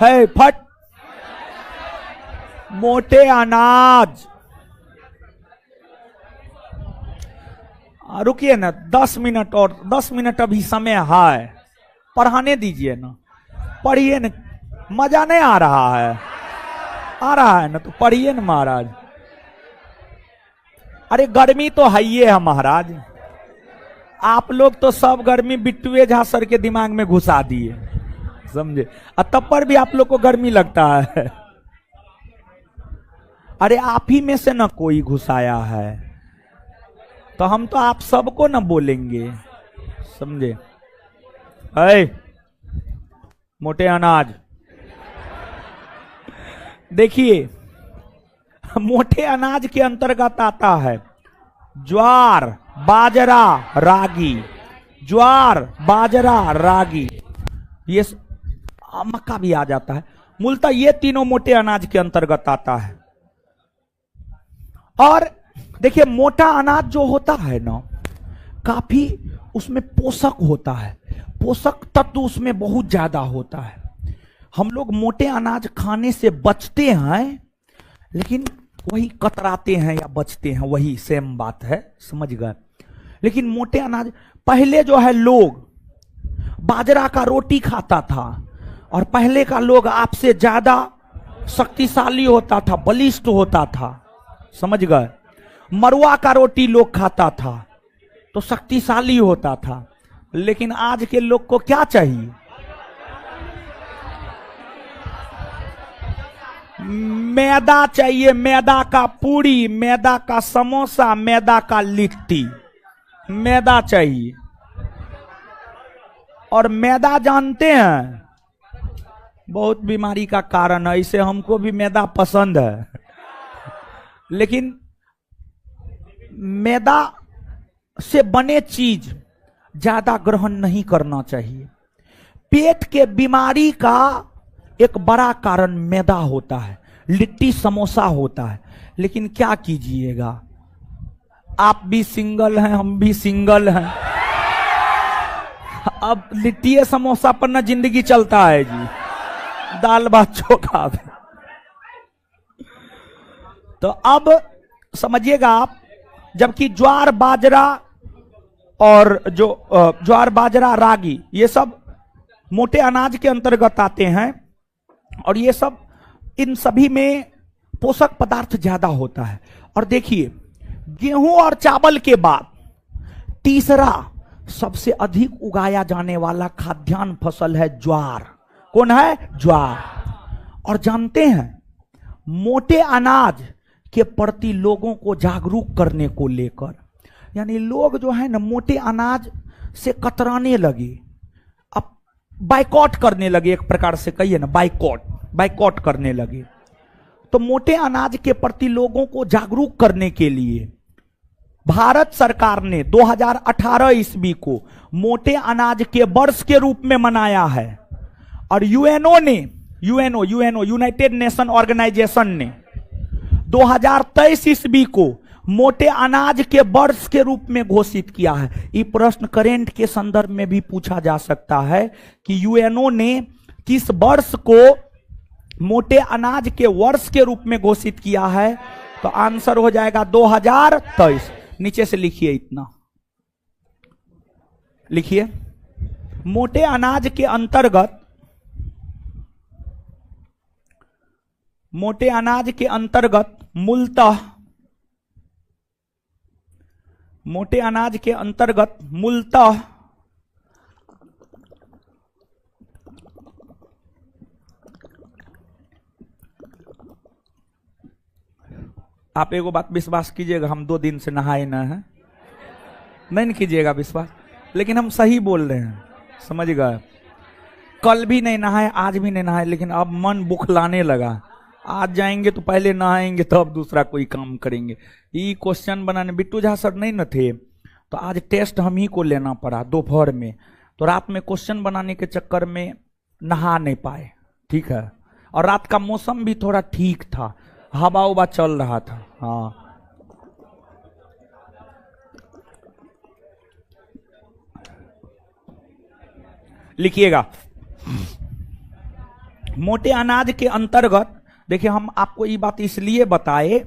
है फट। मोटे अनाज। रुकिए ना 10 मिनट और 10 मिनट अभी समय है, पढ़ाने दीजिए ना, पढ़िए ना, मजा नहीं आ रहा है? आ रहा है ना तो पढ़िए ना महाराज। अरे गर्मी तो है ही है महाराज, आप लोग तो सब गर्मी बिट्टुए झा सर के दिमाग में घुसा दिए, समझे, और तब पर भी आप लोग को गर्मी लगता है। अरे आप ही में से ना कोई घुसाया है, तो हम तो आप सबको ना बोलेंगे, समझे। है मोटे अनाज, देखिए मोटे अनाज के अंतर्गत आता है ज्वार, बाजरा, रागी। ज्वार, बाजरा, रागी, ये मक्का भी आ जाता है। मूलतः ये तीनों मोटे अनाज के अंतर्गत आता है। और देखिए मोटा अनाज जो होता है ना, काफी उसमें पोषक होता है, पोषक तत्व उसमें बहुत ज्यादा होता है। हम लोग मोटे अनाज खाने से बचते हैं, लेकिन वही कतराते हैं या बचते हैं, वही सेम बात है, समझ गए। लेकिन मोटे अनाज, पहले जो है लोग बाजरा का रोटी खाता था, और पहले का लोग आपसे ज्यादा शक्तिशाली होता था, बलिष्ठ होता था, समझ गए। मरुआ का रोटी लोग खाता था तो शक्तिशाली होता था। लेकिन आज के लोग को क्या चाहिए? मैदा चाहिए, मैदा का पूरी, मैदा का समोसा, मैदा का लिट्टी, मैदा चाहिए। और मैदा जानते हैं बहुत बीमारी का कारण है, इसे हमको भी मैदा पसंद है, लेकिन मैदा से बने चीज ज्यादा ग्रहण नहीं करना चाहिए। पेट के बीमारी का एक बड़ा कारण मैदा होता है, लिट्टी समोसा होता है। लेकिन क्या कीजिएगा, आप भी सिंगल हैं, हम भी सिंगल हैं, अब लिट्टी समोसा पर ना जिंदगी चलता है जी, दाल भात चोखा। तो अब समझिएगा आप, जबकि ज्वार, बाजरा और जो ज्वार, बाजरा, रागी, ये सब मोटे अनाज के अंतर्गत आते हैं, और ये सब, इन सभी में पोषक पदार्थ ज्यादा होता है। और देखिए गेहूं और चावल के बाद तीसरा सबसे अधिक उगाया जाने वाला खाद्यान्न फसल है ज्वार। कौन है? ज्वार। और जानते हैं मोटे अनाज के प्रति लोगों को जागरूक करने को लेकर, यानी लोग जो है ना मोटे अनाज से कतराने लगे, अब बाइकॉट करने लगे, एक प्रकार से कहिए ना, बाइकॉट करने लगे। तो मोटे अनाज के प्रति लोगों को जागरूक करने के लिए भारत सरकार ने 2018 ईस्वी को मोटे अनाज के वर्ष के रूप में मनाया है। और यूएनओ यूनाइटेड नेशन ऑर्गेनाइजेशन ने 2023 ईस्वी को मोटे अनाज के वर्ष के रूप में घोषित किया है। ये प्रश्न करेंट के संदर्भ में भी पूछा जा सकता है कि यूएनओ ने किस वर्ष को मोटे अनाज के वर्ष के रूप में घोषित किया है, तो आंसर हो जाएगा 2023। नीचे से लिखिए, इतना लिखिए। मोटे अनाज के अंतर्गत मूलतः आप एगो बात विश्वास कीजिएगा, हम 2 दिन से नहाए ना है, नहीं कीजिएगा विश्वास, लेकिन हम सही बोल रहे हैं, समझ गए। कल भी नहीं नहाए, आज भी नहीं नहाए, लेकिन अब मन बुखलाने लगा। आज जाएंगे तो पहले नहाएंगे, तो अब दूसरा कोई काम करेंगे। ये क्वेश्चन बनाने बिट्टू झा सर नहीं न थे, तो आज टेस्ट हम ही को लेना पड़ा दोपहर में, तो रात में क्वेश्चन बनाने के चक्कर में नहा नहीं पाए, ठीक है। और रात का मौसम भी थोड़ा ठीक था, हवा उवा चल रहा था। हाँ, लिखिएगा। मोटे अनाज के अंतर्गत देखिए हम आपको ये बात इसलिए बताए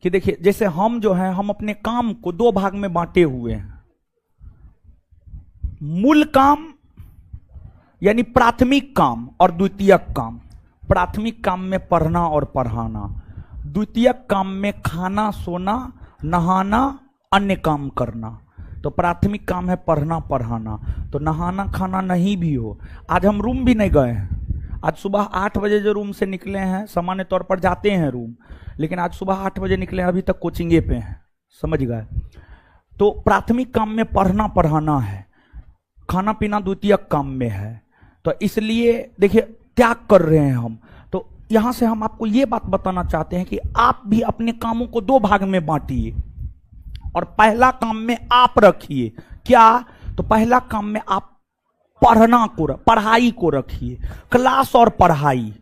कि देखिए जैसे हम जो है हम अपने काम को दो भाग में बांटे हुए हैं। मूल काम यानी प्राथमिक काम और द्वितीयक काम। प्राथमिक काम में पढ़ना और पढ़ाना, द्वितीयक काम में खाना सोना नहाना अन्य काम करना। तो प्राथमिक काम है पढ़ना पढ़ाना, तो नहाना खाना नहीं भी हो। आज हम रूम भी नहीं गए हैं। आज सुबह 8 बजे जो रूम से निकले हैं, सामान्य तौर पर जाते हैं रूम, लेकिन आज सुबह 8 बजे निकले हैं, अभी तक कोचिंगे पे हैं, समझ गए। तो प्राथमिक काम में पढ़ना पढ़ाना है, खाना पीना द्वितीयक काम में है। तो इसलिए देखिए त्याग कर रहे हैं हम। तो यहां से हम आपको ये बात बताना चाहते हैं कि आप भी अपने कामों को दो भाग में बांटिए और पहला काम में आप रखिए क्या, तो पहला काम में आप पढ़ाई को रखिए। क्लास और पढ़ाई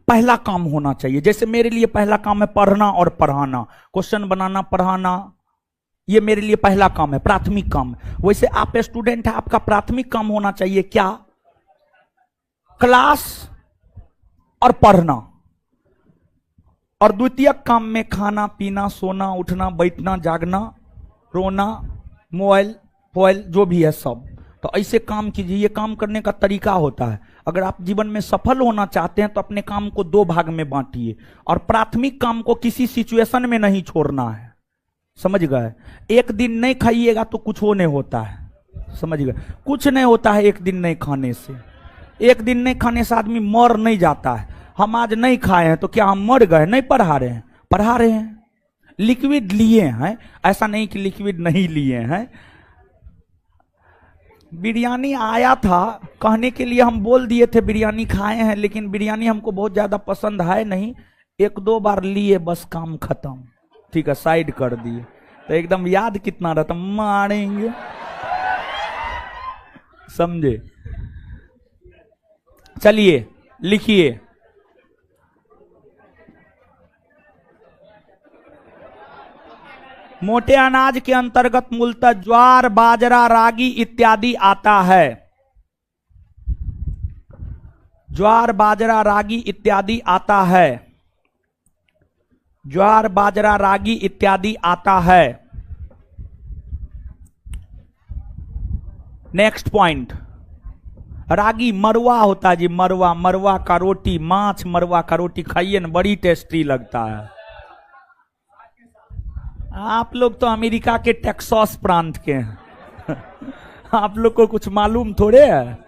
पहला काम होना चाहिए। जैसे मेरे लिए पहला काम है पढ़ना और पढ़ाना, क्वेश्चन बनाना पढ़ाना, ये मेरे लिए पहला काम है, प्राथमिक काम। वैसे आप स्टूडेंट है, आपका प्राथमिक काम होना चाहिए क्या, क्लास और पढ़ना, और द्वितीयक काम में खाना पीना सोना उठना बैठना जागना रोना मोबाइल फोइल जो भी है सब। तो ऐसे काम कीजिए, ये काम करने का तरीका होता है। अगर आप जीवन में सफल होना चाहते हैं तो अपने काम को दो भाग में बांटिए और प्राथमिक काम को किसी सिचुएशन में नहीं छोड़ना है, समझ गए। एक दिन नहीं खाइएगा तो कुछ नहीं होता है, समझ गए। कुछ नहीं होता है एक दिन नहीं खाने से। एक दिन नहीं खाने से आदमी मर नहीं जाता है। हम आज नहीं खाए हैं तो क्या हम मर गए? नहीं, पढ़ा रहे हैं, पढ़ा रहे हैं। लिक्विड लिए हैं, ऐसा नहीं कि लिक्विड नहीं लिए हैं। बिरयानी आया था कहने के लिए हम बोल दिए थे बिरयानी खाए हैं, लेकिन बिरयानी हमको बहुत ज्यादा पसंद है नहीं, 1-2 बार लिए बस काम खत्म, ठीक है, साइड कर दिए। तो एकदम याद कितना रहता, मारेंगे, समझे। चलिए लिखिए, मोटे अनाज के अंतर्गत मूलतः ज्वार बाजरा रागी इत्यादि आता है। ज्वार बाजरा रागी इत्यादि आता है। ज्वार बाजरा रागी इत्यादि आता है। नेक्स्ट पॉइंट, रागी मरुआ होता है जी, मरुआ। मरुआ का रोटी, माछ मरुआ का रोटी खाइए ना, बड़ी टेस्टी लगता है। आप लोग तो अमेरिका के टेक्सास प्रांत के हैं आप लोग को कुछ मालूम थोड़े है।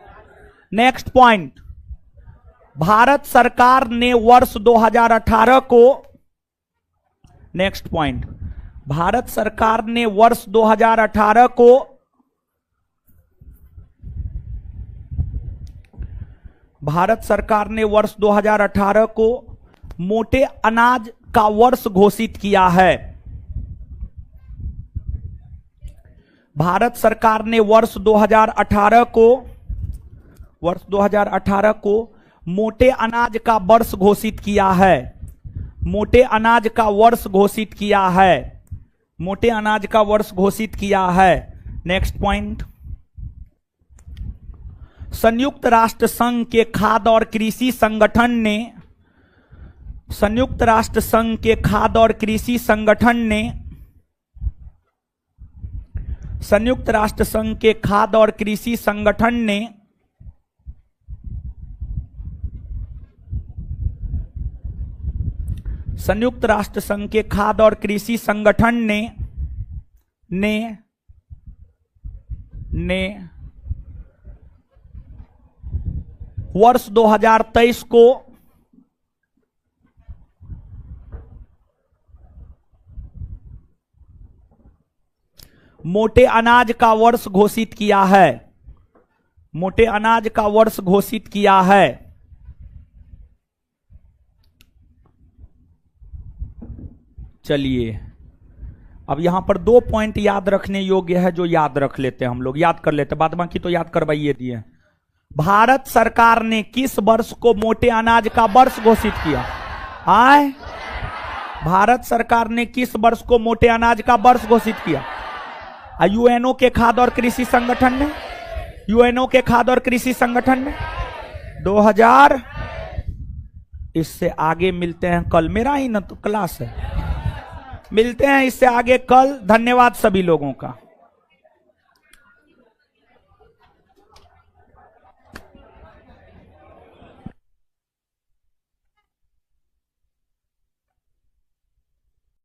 नेक्स्ट पॉइंट, भारत सरकार ने वर्ष 2018 को, नेक्स्ट पॉइंट, भारत सरकार ने वर्ष 2018 को भारत सरकार ने वर्ष 2018 को मोटे अनाज का वर्ष घोषित किया है। भारत सरकार ने वर्ष 2018 को मोटे अनाज का वर्ष घोषित किया है। मोटे अनाज का वर्ष घोषित किया है। मोटे अनाज का वर्ष घोषित किया है। नेक्स्ट पॉइंट, संयुक्त राष्ट्र संघ के खाद्य और कृषि संगठन ने, संयुक्त राष्ट्र संघ के खाद्य और कृषि संगठन ने, संयुक्त राष्ट्र संघ के खाद्य और कृषि संगठन ने संयुक्त राष्ट्र संघ के खाद्य और कृषि संगठन ने वर्ष 2023 को मोटे अनाज का वर्ष घोषित किया है। मोटे अनाज का वर्ष घोषित किया है। चलिए अब यहां पर 2 पॉइंट याद रखने योग्य है, जो याद रख लेते हैं हम लोग, याद कर लेते, बाद बाकी तो याद करवाइए दिए। भारत सरकार ने किस वर्ष को मोटे अनाज का वर्ष घोषित किया? आए, भारत सरकार ने किस वर्ष को मोटे अनाज का वर्ष घोषित किया? यूएनओ के खाद्य और कृषि संगठन ने, यूएनओ के खाद्य और कृषि संगठन ने इससे आगे मिलते हैं कल। मेरा ही ना तो क्लास है। मिलते हैं इससे आगे कल। धन्यवाद सभी लोगों का।